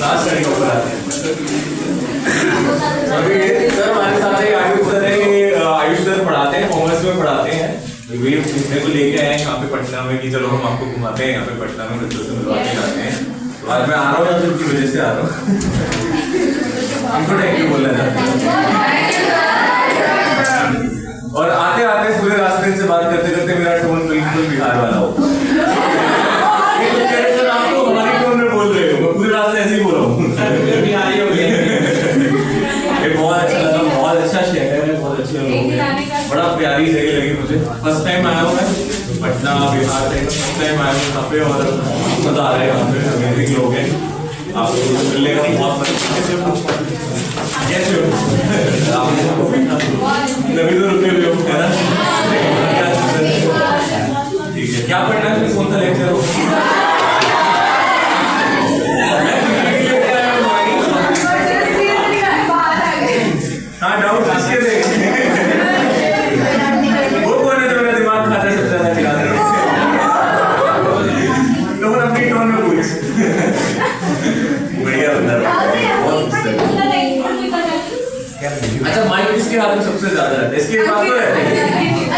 Last study ऊपर आते हैं। अभी सर हमारे साथ एक आयुष सर है, आयुष सर पढ़ाते हैं, कॉमर्स में पढ़ाते हैं। वे मेरे को लेके आए यहाँ पे पटना में कि चलो हम आपको घुमाते हैं यहाँ पे पटना में, बच्चों से मिलवा के लाते हैं। तो आज मैं आ रहा हूँ या उनकी वजह से आ रहा हूँ। इनको थैंक यू बोलना चाहता हूँ। और आते आते पूरे रास्ते से बात करते करते मेरा टोन बिल्कुल बिहार वाला हो। सर आप तो हमारी टोन में बोल रहे हो, मैं पूरे रास्ते ऐसे ही बोल रहा हूँ। बिहारी हो गया। बहुत अच्छा लगा, बहुत अच्छा शहर है, बहुत अच्छे लोग हैं, बड़ा प्यारी जगह लगी मुझे। फर्स्ट टाइम आया हूँ मैं पटना बिहार से, फर्स्ट टाइम आया हूँ यहाँ पे और मजा आ रहा है। यहाँ पे अमेजिंग लोग हैं, आप लोगों से मिलने का बहुत मजा। कैसे हो? नवी तो रुके हुए हो है ना? ठीक है, क्या पढ़ना है? कौन सा लेक्चर हो? हाँ डाउट किसके थे? वो कौन है जो मेरा दिमाग खाता है सबसे ज्यादा खिला रहे? तो वो अपनी टोन में पूछ। बढ़िया बंदा। अच्छा माइक किसके हाथ में सबसे ज्यादा रहता है? इसके पास तो रहता है,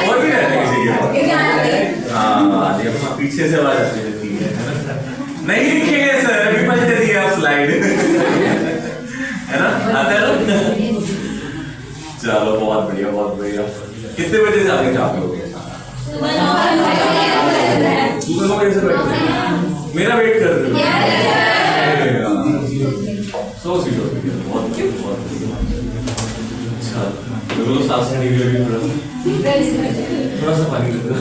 और भी रहता है किसी के पास? हाँ पीछे से आवाज आती रहती है ना? नहीं लिखेंगे सर, अभी बच जाती है आप स्लाइड है ना? आता है ना? चलो बहुत बढ़िया, बहुत बढ़िया। कितने बजे से आते हैं आप लोग? सुबह 9 बजे से बैठते हैं, मेरा वेट कर रहे हो? सो स्वीट हो गया, बहुत बहुत अच्छा। तो सांस लेने के लिए भी थोड़ा सा पानी लेते हैं।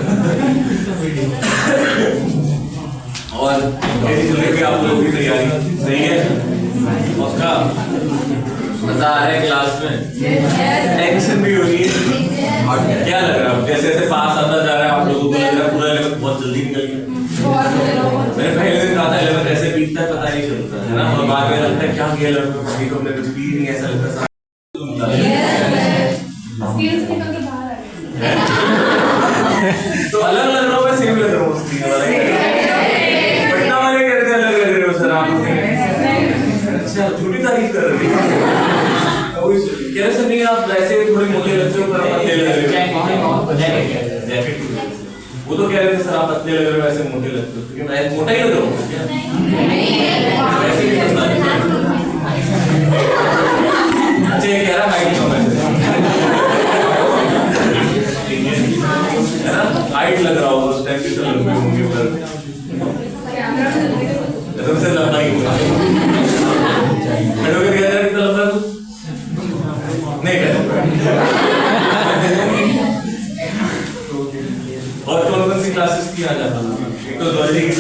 और कैसी चल रही है आप लोगों की तैयारी? सही है? उसका मजा आ रहा है क्लास में? टेंशन भी हो रही है? क्या लग रहा है जैसे जैसे पास आता जा रहा है आप लोगों को? लग रहा है पूरा 11 बहुत जल्दी निकल गया। मैंने पहले दिन कहा था 11 ऐसे बीतता है पता नहीं चलता है ना, और बाद में लगता है क्या किया 11 में, को हमने कुछ भी नहीं, ऐसा लगता है तो अलग लग रहा हूँ, मैं सेम लग रहा हूँ। पटना वाले कह रहे थे अलग लग रहे हो सर आप। अच्छा झूठी तारीफ कर रहे हैं? कह रहे सर नहीं आप वैसे थोड़े मोटे लगते हो पर पतले लग रहे हो। वो तो कह रहे थे सर आप पतले लग रहे हो वैसे मोटे लगते हो, क्योंकि मैं मोटा ही लग रहा हूँ वैसे ही पतला। अच्छा ये कह रहा हाइट कम है ना? हाइट लग रहा होगा उस टाइम पे तो लंबे होंगे पर तुमसे लंबा ही हुआ। एडवोकेट कह रहा है कितना लंबा नहीं कहता। और कौन कौन सी क्लासेस की आ जाता है? एक तो ज्वालजी की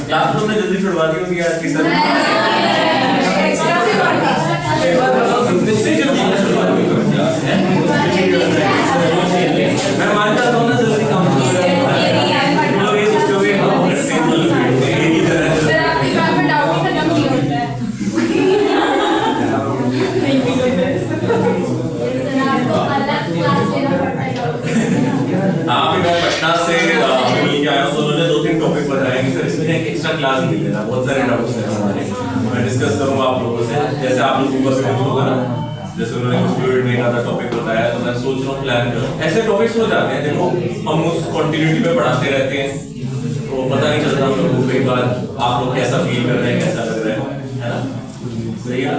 क्लास में जल्दी छुड़वा दी होगी आज की सर। मैं मानता हूँ ना जल्दी काम पटना से मिल के आया हूँ, उन्होंने 2-3 टॉपिक बताए सर, इसमें एक एक्स्ट्रा क्लास मिल लेना, बहुत सारे डाउट्स हैं हमारे, मैं डिस्कस करूंगा आप लोगों से। जैसे आप लोग ऊपर से होगा ना, जैसे उन्होंने कुछ फ्लूइड में का टॉपिक बताया, तो मैं सोच रहा हूँ प्लान करूँ, ऐसे टॉपिक्स हो जाते हैं। देखो हम उस कंटिन्यूटी में पढ़ाते रहते हैं तो पता नहीं चलता हम लोगों को कई बार आप लोग कैसा फील कर रहे हैं, कैसा लग रहा है ना? सही है।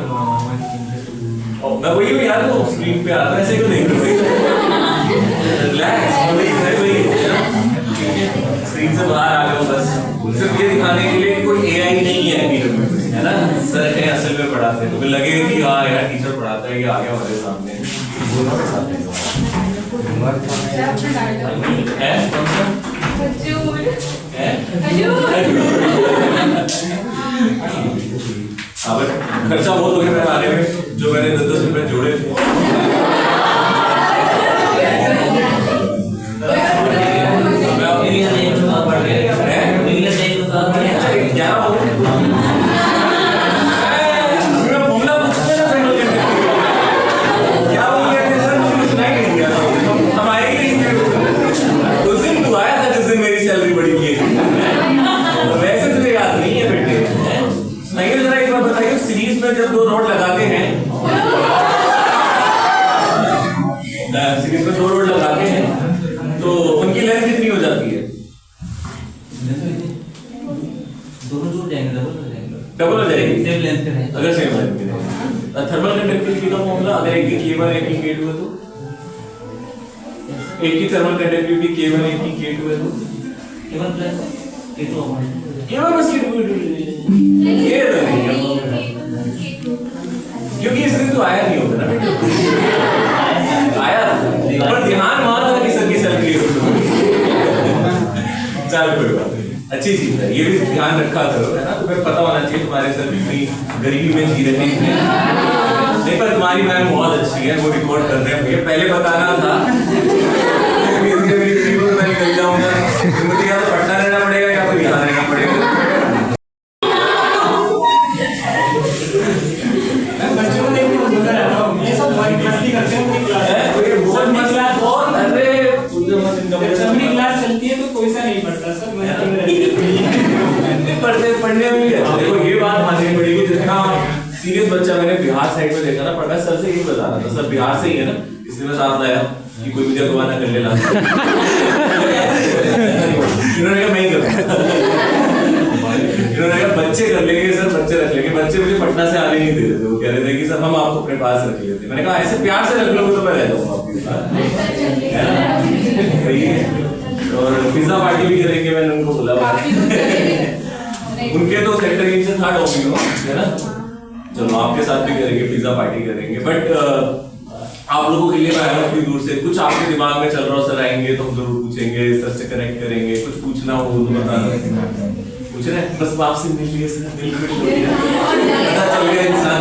और मैं वही हूँ यार, वो स्क्रीन पे आता है ऐसे क्यों देख रहे हो? रिलैक्स, स्क्रीन से बाहर आ गए हो बस, सिर्फ ये दिखाने के लिए कोई एआई नहीं है है ना? सर है असल में पढ़ाते हैं तो लगे कि हाँ यार टीचर पढ़ाता है, ये आ गया हमारे सामने दोनों के साथ है। अब खर्चा बहुत हो गया मेरे आने में, जो मैंने 10-10 रुपए जोड़े थे। उस दिन तू आया था जिस दिन मेरी सैलरी बढ़ी थी, वैसे दोनों जुड़ जाएंगे, डबल हो जाएगी सेम लेंथ के रहेंगे। अगर सेम लेंथ के रहेंगे। थर्मल कंडक्टिविटी का फॉर्मूला अगर एक की K1 एक की K2 है तो एक की थर्मल कंडक्टिविटी K1 एक की K2 है तो केवल प्लस K2 K1 बस K2 ये क्योंकि इसमें तो आया नहीं होगा ना आया पर ध्यान मार कि सर की सर क्लियर हो चल कोई बात नहीं अच्छी चीज है ये भी ध्यान रखा करो है ना तुम्हें पता होना चाहिए तुम्हारे सर कितनी गरीबी में जी रहे हैं नहीं पर तुम्हारी मैम बहुत अच्छी है वो रिकॉर्ड कर रहे हैं मुझे पहले बताना था मैं निकल जाऊंगा मुझे या तो पटना रहना पड़ेगा या फिर यहाँ रहना पड़ेगा बच्चों को देखने को मजा आता है ये सब भाई मस्ती करते हैं अपनी क्लास बहुत मसला बहुत अरे अपनी क्लास चलती है तो कोई सा नहीं पढ़ता सब पढ़ने में भी देखो ये बात माननी पड़ेगी जितना सीरियस बच्चा मैंने बिहार साइड में देखा ना पढ़ा सर से यही बता रहा था सर बिहार से ही है ना इसलिए मैं साथ लाया कि कोई मुझे अगवा ना कर ले इन्होंने कहा मैं ही करूँगा इन्होंने कहा बच्चे कर लेंगे सर बच्चे रख लेंगे बच्चे मुझे पटना से आने नहीं दे रहे थे वो कह रहे थे कि सर हम आपको अपने पास रख लेते मैंने कहा ऐसे प्यार से रख लोगे तो मैं रह जाऊंगा आपके साथ और पिज्जा पार्टी भी करेंगे मैंने उनको बोला उनके तो सेक्टर एम से था डोमिनो है ना चलो आपके साथ भी करेंगे पिज्जा पार्टी करेंगे बट आप लोगों के लिए मैं आया हूँ इतनी दूर से कुछ आपके दिमाग में चल रहा हो सर आएंगे तो हम जरूर पूछेंगे सर से कनेक्ट करेंगे कुछ पूछना हो तो बताना पूछ रहे बस आपसे मिल लिए सर दिल खुश हो गया पता चल गया इंसान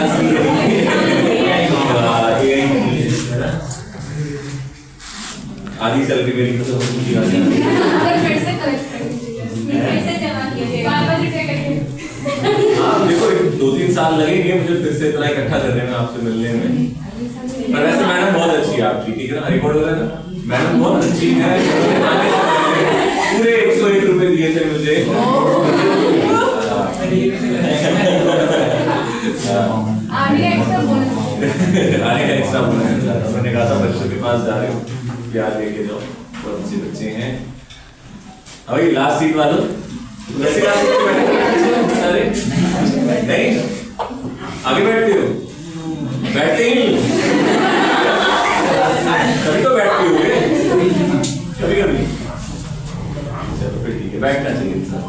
आधी चल के मेरी तो समझ नहीं आ रही देखो 2-3 साल लगेंगे मुझे फिर से इतना इकट्ठा करने में आपसे मिलने में पर वैसे मैडम बहुत अच्छी है आपकी ठीक है ना रिकॉर्ड हो रहा है ना मैडम बहुत अच्छी है पूरे 101 रुपए दिए थे मुझे आने का एक्स्ट्रा बोनस मैंने कहा था बच्चों के पास जा रहे हो प्यार लेके जाओ बहुत अच्छे बच्चे हैं अभी लास्ट सीट वालों वैसे अरे नहीं आगे बैठते हो बैठते ही नहीं कभी तो बैठते हो कभी कभी चलो फिर ठीक है बैठना चाहिए इंसान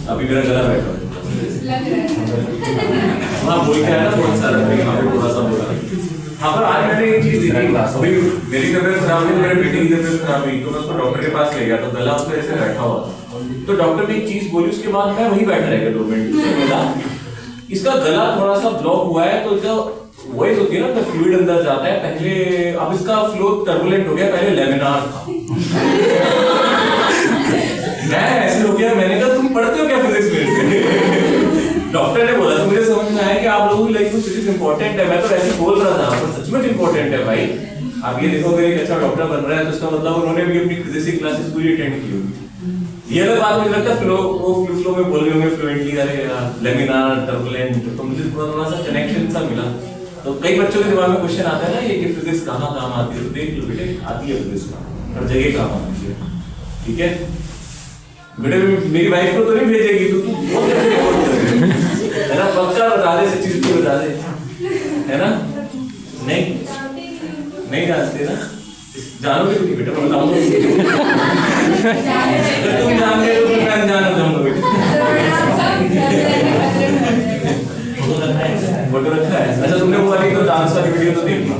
अभी मेरा गला बैठा हाँ बोल के आया ना बहुत सारा थोड़ा सा बोला हाँ पर आज मैंने एक चीज देखी अभी मेरी तबीयत खराब हुई मेरे बेटे की तबीयत खराब हुई तो मैं उसको डॉक्टर के पास ले गया तो गला उसका ऐसे बैठा हुआ था तो डॉक्टर ने एक चीज बोली उसके बाद मैं वहीं बैठा रहेगा 2 मिनट बोला इसका गला थोड़ा सा ब्लॉक हुआ है तो जो वॉइस होती है ना तो फ्लूइड अंदर जाता है पहले अब इसका फ्लो टर्बुलेंट हो गया पहले लेमिनार था मैं ऐसे हो गया मैंने कहा तुम पढ़ते हो क्या फिजिक्स में से डॉक्टर ने बोला तो मुझे समझ में आया कि आप लोगों की लाइफ में फिजिक्स इंपॉर्टेंट है मैं तो ऐसे बोल रहा था पर सच में इंपॉर्टेंट है भाई आप ये देखोगे एक अच्छा डॉक्टर बन रहा है तो इसका मतलब उन्होंने भी अपनी फिजिक्स की क्लासेस पूरी अटेंड की होगी ये अलग बात मुझे लगता है फ्लो में बोल रहे होंगे फ्लुएंटली अरे लेमिनार टर्बुलेंट तो मुझे थोड़ा सा कनेक्शन सा मिला तो कई बच्चों के दिमाग में क्वेश्चन आता है ना ये कि फिजिक्स कहाँ काम आती है तो देख लो बेटे आती है फिजिक्स हर जगह काम आती है ठीक है बेटे मेरी वाइफ को तो नहीं भेजेगी तो तू बहुत है ना पक्का बता दे से चीज तो बता दे है ना नहीं जानते ना जानोगे तो नहीं बेटा मैं बताऊंगा तुम जान गए तो मैं अनजान हो जाऊंगा बेटा फोटो रखा है अच्छा तुमने वो वाली तो डांस वाली वीडियो तो देखी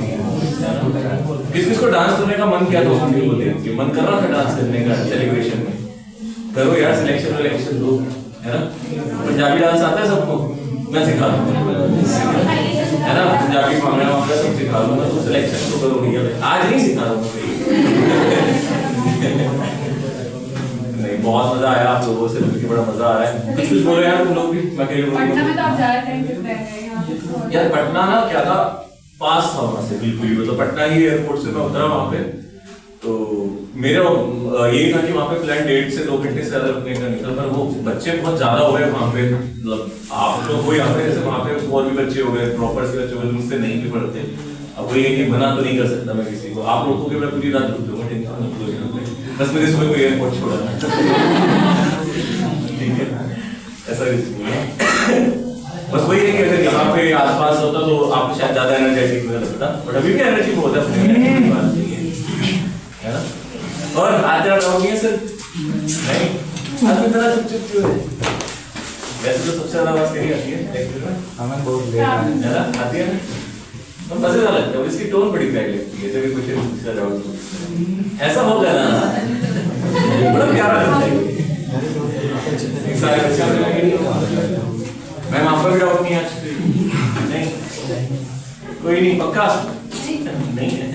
किस को डांस करने का मन किया था उसको बोलते हैं कि मन कर रहा था डांस करने का सेलिब्रेशन में करो यार सिलेक्शन दो है ना पंजाबी डांस आता है सबको मैं सिखा दूंगा है ना पंजाबी भांगड़ा सब सिखा दूंगा तो सिलेक्शन तो करो भैया आज नहीं सिखा दूंगा नहीं बहुत मजा आया आप लोगों से मिलकर बड़ा मजा आ रहा है कुछ बोलो यार तुम लोग भी मैं अकेले पटना में तो आप जा रहे थे यार पटना ना क्या था पास था वहां से बिल्कुल मतलब पटना ही एयरपोर्ट से मैं उतरा वहां पे तो मेरा यही था कि वहां पे फ्लाइट 1.5 से 2 घंटे से ज्यादा रुकने का निकल पर वो बच्चे बहुत ज्यादा हो गए वहां पे मतलब आप लोग वो यहाँ पे जैसे वहां पे और भी बच्चे हो गए प्रॉपर से बच्चे हो गए मुझसे नहीं भी पढ़ते अब वो ये मना तो नहीं कर सकता मैं किसी को आप लोगों को मैं पूरी रात रुक दूंगा टेंशन बस मेरे सुबह को एयरपोर्ट छोड़ा ऐसा कुछ नहीं है। बस वही है कि अगर यहाँ पे आसपास होता तो आपको शायद ज्यादा एनर्जेटिक मुझे लगता, बट अभी भी एनर्जी बहुत है, अपनी energy की बात नहीं है ना। और आज जरा डाउट नहीं है सर? नहीं, आज में जरा चुप क्यों है? वैसे तो सबसे ज्यादा आवाज करी आती है हमें बहुत लेट है ना, आती है ना, तो मजेदार लगता है, इसकी टोन बड़ी प्यारी लगती है जब भी कुछ पूछा जाओ तो ऐसा होगा ना, बड़ा प्यारा लगता है। एक सारे बच्चे मैम आपका भी डाउट नहीं है आज? नहीं, कोई नहीं, पक्का नहीं है।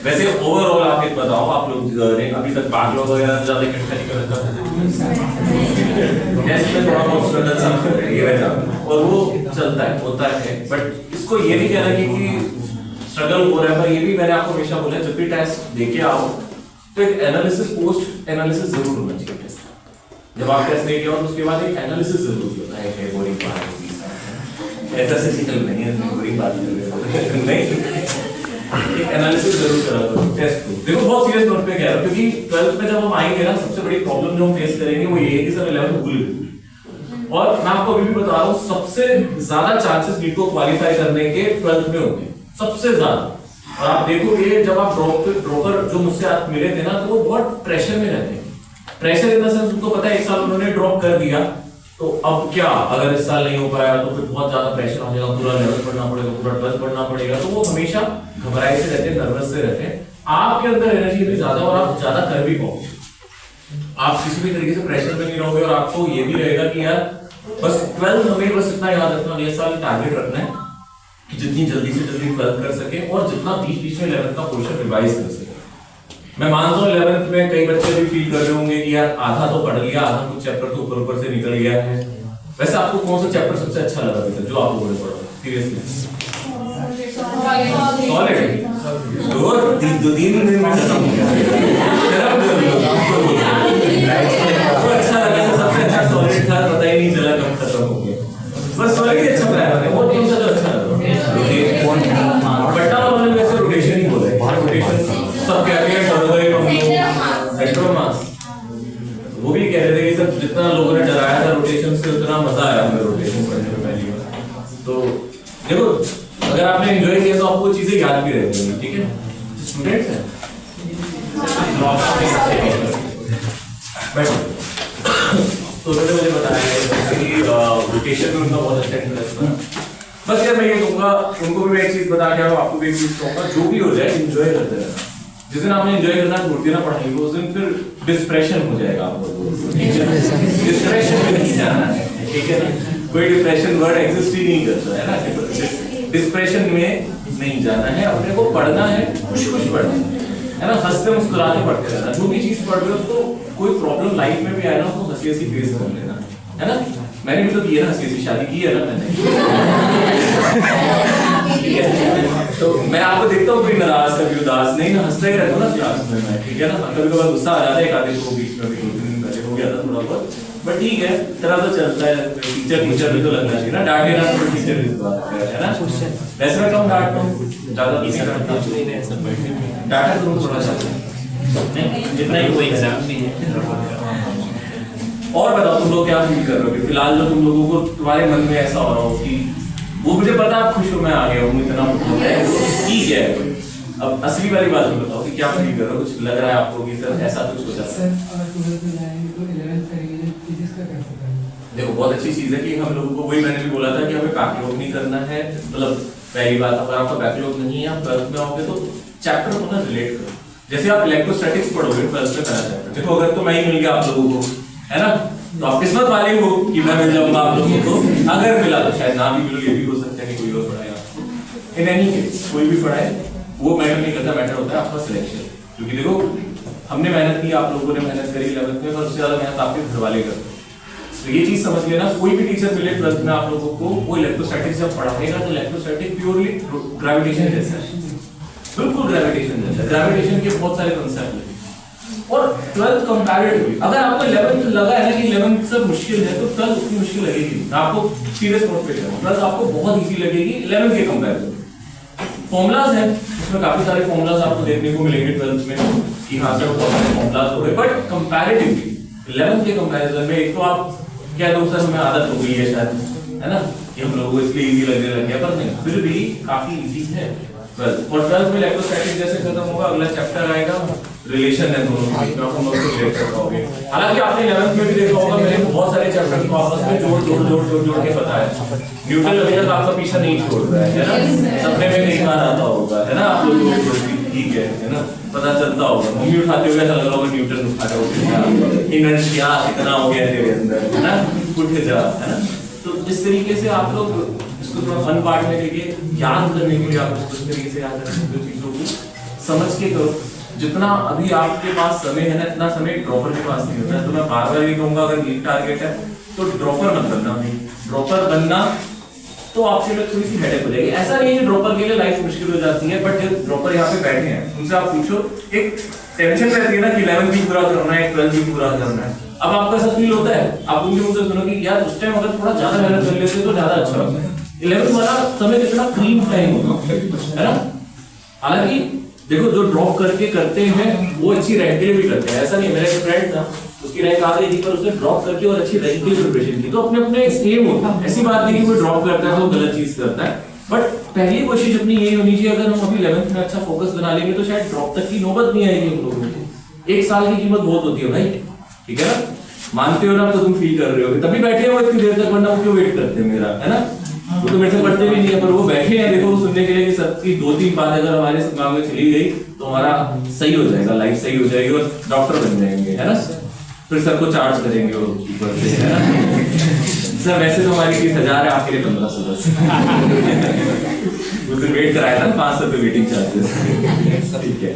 वैसे ओवरऑल आप एक बताओ, आप लोग ने अभी तक बैकलॉग वगैरह ज्यादा इकट्ठा नहीं कर रखा, टेस्ट में थोड़ा बहुत स्ट्रगल सा ये रहता है और वो चलता है, होता है, बट इसको ये नहीं कहना कि स्ट्रगल हो रहा है, पर ये भी मैंने आपको हमेशा बोला, जब भी टेस्ट देके आओ तो एक एनालिसिस, पोस्ट एनालिसिस जरूर होना चाहिए टेस्ट। जब आप टेस्ट देके आओ तो उसके बाद एक एनालिसिस जरूर होता है कि बोरिंग बात है, ऐसा सिस्टम नहीं है, बोरिंग बात कर रहे नहीं, एक एनालिसिस जरूर करा करो टेस्ट को। देखो बहुत सीरियस नोट पे कह रहा हूं, क्योंकि 12th में जब हम आएंगे ना, सबसे बड़ी प्रॉब्लम जो हम फेस करेंगे वो ये है कि सर 11th भूल गए। और मैं आपको अभी भी बता रहा हूं, सबसे ज्यादा चांसेस नीट को क्वालिफाई करने के 12th में होंगे, सबसे ज्यादा। और आप देखोगे जब आप ड्रॉपर जो मुझसे आप मिले थे ना, तो वो बहुत प्रेशर में रहते हैं। प्रेशर इन द सेंस, उनको पता है एक साल उन्होंने ड्रॉप कर दिया तो अब क्या, अगर इस साल नहीं हो पाया तो फिर बहुत ज्यादा प्रेशर हो जाएगा, पूरा 11th पढ़ना पड़ेगा, पूरा 12th पढ़ना पड़ेगा, तो वो हमेशा घबराए से रहते हैं, नर्वस से रहते हैं। आपके अंदर एनर्जी इतनी ज्यादा और आप ज्यादा कर भी पाओगे, आप किसी भी तरीके से प्रेशर में नहीं रहोगे और आपको ये भी रहेगा कि यार बस 12th हमें बस इतना याद रखना है, इस साल टारगेट रखना है कि जितनी जल्दी से जल्दी 12th कर सके और जितना बीच में 11th का पोर्शन रिवाइज कर सके। मैं मानता हूँ 11th में कई बच्चे भी फील कर रहे होंगे कि यार आधा तो पढ़ लिया, आधा कुछ चैप्टर तो ऊपर से निकल गया है। वैसे आपको कौन सा चैप्टर सबसे अच्छा लगा था जो आप लोगों ने पढ़ा? सीरियसली सॉलिड दो तीन दिन में खत्म हो गया। अच्छा लगा, सबसे अच्छा सॉलिड था, पता ही नहीं चला कब खत्म हो गया। बस सॉलिड ही अच्छा पढ़ाया मैंने, और कौन सा जो अच्छा लगा? बट्टा वालों ने वैसे रोटेशन ही बोला है, रोटेशन सब कहते हैं हेट्रोमास, वो भी कह रहे थे कि सब जितना लोगों ने डराया था रोटेशन से, उतना मजा आया हमें रोटेशन पढ़ने में पहली बार। तो देखो अगर आपने एंजॉय किया तो आपको चीजें याद भी रहेंगी, ठीक है? स्टूडेंट्स हैं तो उन्होंने मुझे बताया कि रोटेशन में उनका बहुत अच्छा इंटरेस्ट था। बस यार मैं ये कहूँगा, उनको भी मैं एक चीज बता के आया हूँ, आपको भी एक चीज कहूँगा, जो भी हो जाए एंजॉय करते रहना। जिस दिन आपने एंजॉय करना छोड़ दिया ना पढ़ाई को, उस दिन फिर डिस्प्रेशन हो जाएगा आपको, डिस्प्रेशन में नहीं जाना है, ठीक है ना? कोई डिप्रेशन वर्ड एग्जिस्ट ही नहीं करता है ना, डिस्प्रेशन में नहीं जाना है, अपने को पढ़ना है, खुश पढ़ना है ना, हंसते मुस्कुराते पढ़ते रहना। जो भी चीज पढ़ रहे हो उसको, कोई प्रॉब्लम लाइफ में भी आए ना, उसको हंसी हंसी फेस कर लेना, है ना? मैंने भी तो की है ना, हंसी हंसी शादी की है ना मैंने। तो मैं आपको देखता हूँ कोई नाराज, कभी उदास नहीं, ना हंसता ही रहता हूँ ना क्लास में मैं, ठीक है ना? कभी कभार गुस्सा आ जाता है, एक आधे को बीच में भी 2-3 दिन पहले हो गया था थोड़ा बहुत, बट ठीक है, तरह तो चलता है। टीचर भी तो लगना चाहिए ना, डांटे ना तो टीचर भी बात कर रहे हैं ना। वैसे मैं कम डांटता हूँ, ज्यादा नहीं डांटता, डांटा तो थोड़ा सा नहीं, जितना ही कोई एग्जाम नहीं है। और बताओ तुम लोग क्या फील कर रहे हो फिलहाल, जो तुम लोगों को तुम्हारे मन में ऐसा हो रहा हो कि वो मुझे पता आप खुश हो, मैं आ गया हूँ, इतना ठीक है, अब असली वाली बात बताओ कि क्या फील कर रहे हो? कुछ लग रहा है आपको कि सर ऐसा कुछ हो जाता है? देखो बहुत अच्छी चीज है कि हम लोगों को, वही मैंने भी बोला था कि हमें बैकलॉग नहीं करना है। मतलब पहली बात, अगर आपका बैकलॉग नहीं है, आप 12th में आओगे तो चैप्टर को ना रिलेट करो। जैसे आप इलेक्ट्रोस्टैटिक्स पढ़ोगे 12th में पहला चैप्टर, देखो अगर तो मैं ही मिल गया आप लोगों को, है ना, तो आप किस्मत वाले हो कि मैं मिल जाऊंगा आप लोगों को। अगर मिला तो शायद ना भी मिलो, ये भी हो सकता है कि कोई और पढ़ाए आपको। इन एनी केस कोई भी पढ़ाए वो मैटर नहीं करता, मैटर होता है आपका सिलेक्शन। क्योंकि देखो हमने मेहनत की, आप लोगों ने मेहनत करी 11th में, पर उससे ज्यादा मेहनत आपके घर वाले करते। तो ये चीज समझ लेना, कोई भी टीचर मिले 12th में आप लोगों को, वो इलेक्ट्रोस्टैटिक्स जब पढ़ाएगा तो इलेक्ट्रोस्टैटिक प्योरली ग्रेविटेशन जैसा है, बिल्कुल ग्रेविटेशन जैसा। ग्रेविटेशन के बहुत सारे कंसेप्ट हैं। और 12th कंपैरेटिवली अगर आपको 11th लगा है ना कि 11th से मुश्किल है, तो 12th उतनी मुश्किल लगेगी। मैं आपको सीरियस नोट पे कह रहा हूं, 12th आपको बहुत इजी लगेगी 11th के कंपैरिजन। फॉर्मूलाज हैं, उसमें काफी सारे फॉर्मूलाज आपको देखने को मिलेंगे 12th में कि हां सर बहुत सारे फॉर्मूलाज हो गए, बट कंपैरेटिवली 11th के कंपैरिजन में एक तो आप क्या तो सर हमें आदत हो गई है शायद, है ना, कि हम लोगों को इसलिए इजी लगने लग गया, पर नहीं, फिर भी काफी इजी है। और 12th में इलेक्ट्रोस्टैटिक जैसे खत्म होगा, अगला चैप्टर आएगा रिलेशन है दोनों के बीच में, आप हम लोग को शेयर कर पाओगे। हालांकि आपने 11th में भी देखा होगा, मैंने बहुत सारे चैप्टर्स को आपस में जोड़ के बताया। न्यूटन अभी तक आपका पीछा नहीं छोड़ रहा है ना, सपने में कई बार आता होगा, है ना, आप लोगों को ठीक है ना, पता चलता होगा। मम्मी उठाते हुए ऐसा लग रहा होगा न्यूटन उठाता होगा, इनर्शिया इतना हो गया तेरे अंदर, है ना, उठ जा, है ना। तो इस तरीके से आप लोग इसको थोड़ा फन पार्ट में लेके याद करने के लिए आप इसको इस तरीके से याद रखें, चीजों को समझ के करो। जितना अभी आपके पास समय है ना, इतना समय ड्रॉपर के पास नहीं होता है। तो मैं बार बार ये कहूंगा, अगर नीट टारगेट है तो ड्रॉपर मत बनना। ड्रॉपर बनना तो आपके लिए थोड़ी सी हेडेक हो जाएगी। ऐसा नहीं है ड्रॉपर के लिए लाइफ मुश्किल हो जाती है, बट जो ड्रॉपर यहाँ पे बैठे हैं उनसे आप पूछो, एक टेंशन रहती है ना कि 11th भी पूरा करना है, 12th भी पूरा करना है। अब आपका सब फील होता है, आप उनके मुंह से सुनो कि यार उस टाइम अगर थोड़ा ज्यादा मेहनत कर लेते तो ज्यादा अच्छा होता। 11th वाला समय कितना क्रीम टाइम होगा, है ना। हालांकि देखो, जो ड्रॉप करके करते हैं वो अच्छी रैंक के लिए भी करते हैं। ऐसा नहीं, मेरा एक फ्रेंड था, उसकी रैंक आ गई थी, पर उसने ड्रॉप करके और अच्छी रैंक के लिए प्रिपरेशन की। तो अपने अपने एम होता है, ऐसी बात नहीं कि कोई ड्रॉप करता है तो गलत चीज करता है। बट पहली कोशिश अपनी यही होनी चाहिए, अगर हम अभी 11th में अच्छा फोकस बना लेंगे तो शायद ड्रॉप तक की नौबत नहीं आएगी हम लोगों को। एक साल की कीमत बहुत होती है भाई, ठीक है ना, मानते हो ना, तो तुम फील कर रहे हो, तभी बैठे हो इतनी देर तक, वरना वो क्यों वेट करते हैं मेरा, है ना। वो तो मेरे से पढ़ते भी नहीं है, पर वो बैठे हैं देखो सुनने के लिए कि सबकी 2-3 बातें अगर हमारे दिमाग में चली गई तो हमारा सही हो जाएगा, लाइफ सही हो जाएगी और डॉक्टर बन जाएंगे, है ना। फिर सर को चार्ज करेंगे वो ऊपर से, है ना। सर वैसे तो हमारी फीस 1000 है, आपके लिए 1500 बस। उस दिन वेट कराया था 500 रुपए वेटिंग चार्जेस, ठीक है।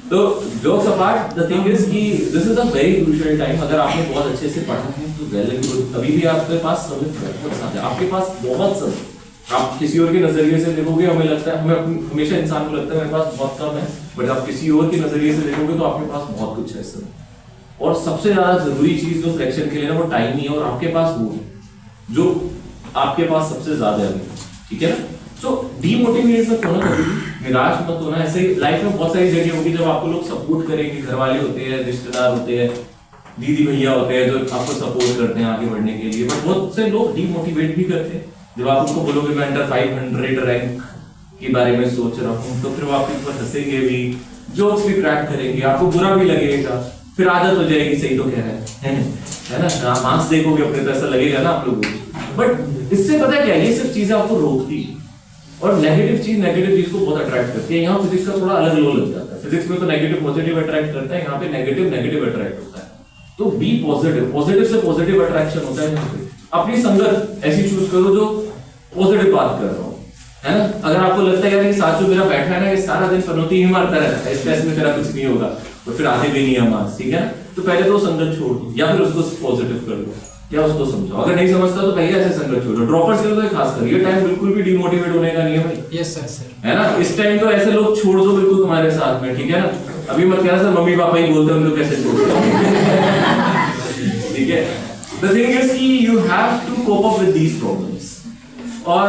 तो jokes apart, the thing is कि this is a very crucial time. अगर आपने बहुत अच्छे से पढ़ा है तो वेल एंड गुड, अभी भी आपके पास समय बहुत साथ है, आपके पास बहुत समय। आप किसी और के नजरिए से देखोगे, हमें लगता है, हमें हमेशा इंसान को लगता है मेरे पास बहुत कम है, बट आप किसी और के नजरिए से देखोगे तो आपके पास बहुत कुछ है इस समय। और सबसे ज्यादा जरूरी चीज जो सिलेक्शन के लिए ना, वो टाइम ही है, और आपके पास वो है जो आपके पास सबसे ज्यादा है, ठीक है ना। सो डीमोटिवेट मत होना, कभी निराश मत होना। ऐसे लाइफ में बहुत सारी जगह होगी जब आपको लोग सपोर्ट करेंगे, घर वाले होते हैं, रिश्तेदार होते हैं, दीदी भैया होते हैं जो आपको सपोर्ट करते हैं आगे बढ़ने के लिए। बट बहुत से लोग डीमोटिवेट भी करते हैं। जब आप उनको बोलोगे मैं अंडर 500 रैंक के बारे में सोच रहा हूँ, तो फिर वो आपके ऊपर हंसेंगे भी, जोक्स भी क्रैक करेंगे, आपको बुरा भी लगेगा, फिर आदत हो जाएगी, सही तो कह रहे हैं, है ना। मांस देखोगे अपने तो ऐसा लगेगा ना आप लोगों को। बट इससे पता क्या, ये सब चीजें आपको रोकती है, और नेगेटिव चीज को बहुत अट्रैक्ट करती है। यहाँ फिजिक्स का थोड़ा अलग लो लग जाता है। फिजिक्स में तो नेगेटिव पॉजिटिव अट्रैक्ट करता है, यहाँ पे नेगेटिव अट्रैक्ट होता है। तो बी पॉजिटिव, पॉजिटिव से पॉजिटिव अट्रैक्शन होता है यहाँ पे। अपनी संगत ऐसी चूज करो जो पॉजिटिव बात कर रहा हो, है ना। अगर आपको लगता है यार ये साथ जो मेरा बैठा है ना, ये सारा दिन पनौती ही मारता रहता है, स्ट्रेस में तेरा कुछ नहीं होगा, तो फिर आते भी नहीं है मार्क्स, ठीक है। तो पहले तो संगत छोड़ दो, या फिर उसको पॉजिटिव कर दो, क्या उसको समझाओ। अगर नहीं समझता तो पहले ऐसे संगत छोड़ो। ड्रॉपर्स के लिए तो खास कर, ये टाइम बिल्कुल भी डिमोटिवेट होने का नहीं है भाई। यस सर, है ना। इस टाइम तो ऐसे लोग छोड़ दो बिल्कुल तुम्हारे साथ में, ठीक है ना। अभी मत कहना सर मम्मी पापा ही बोलते हैं हम लोग कैसे छोड़ते हैं, ठीक है। द थिंग इज कि you have to cope up with these problems. और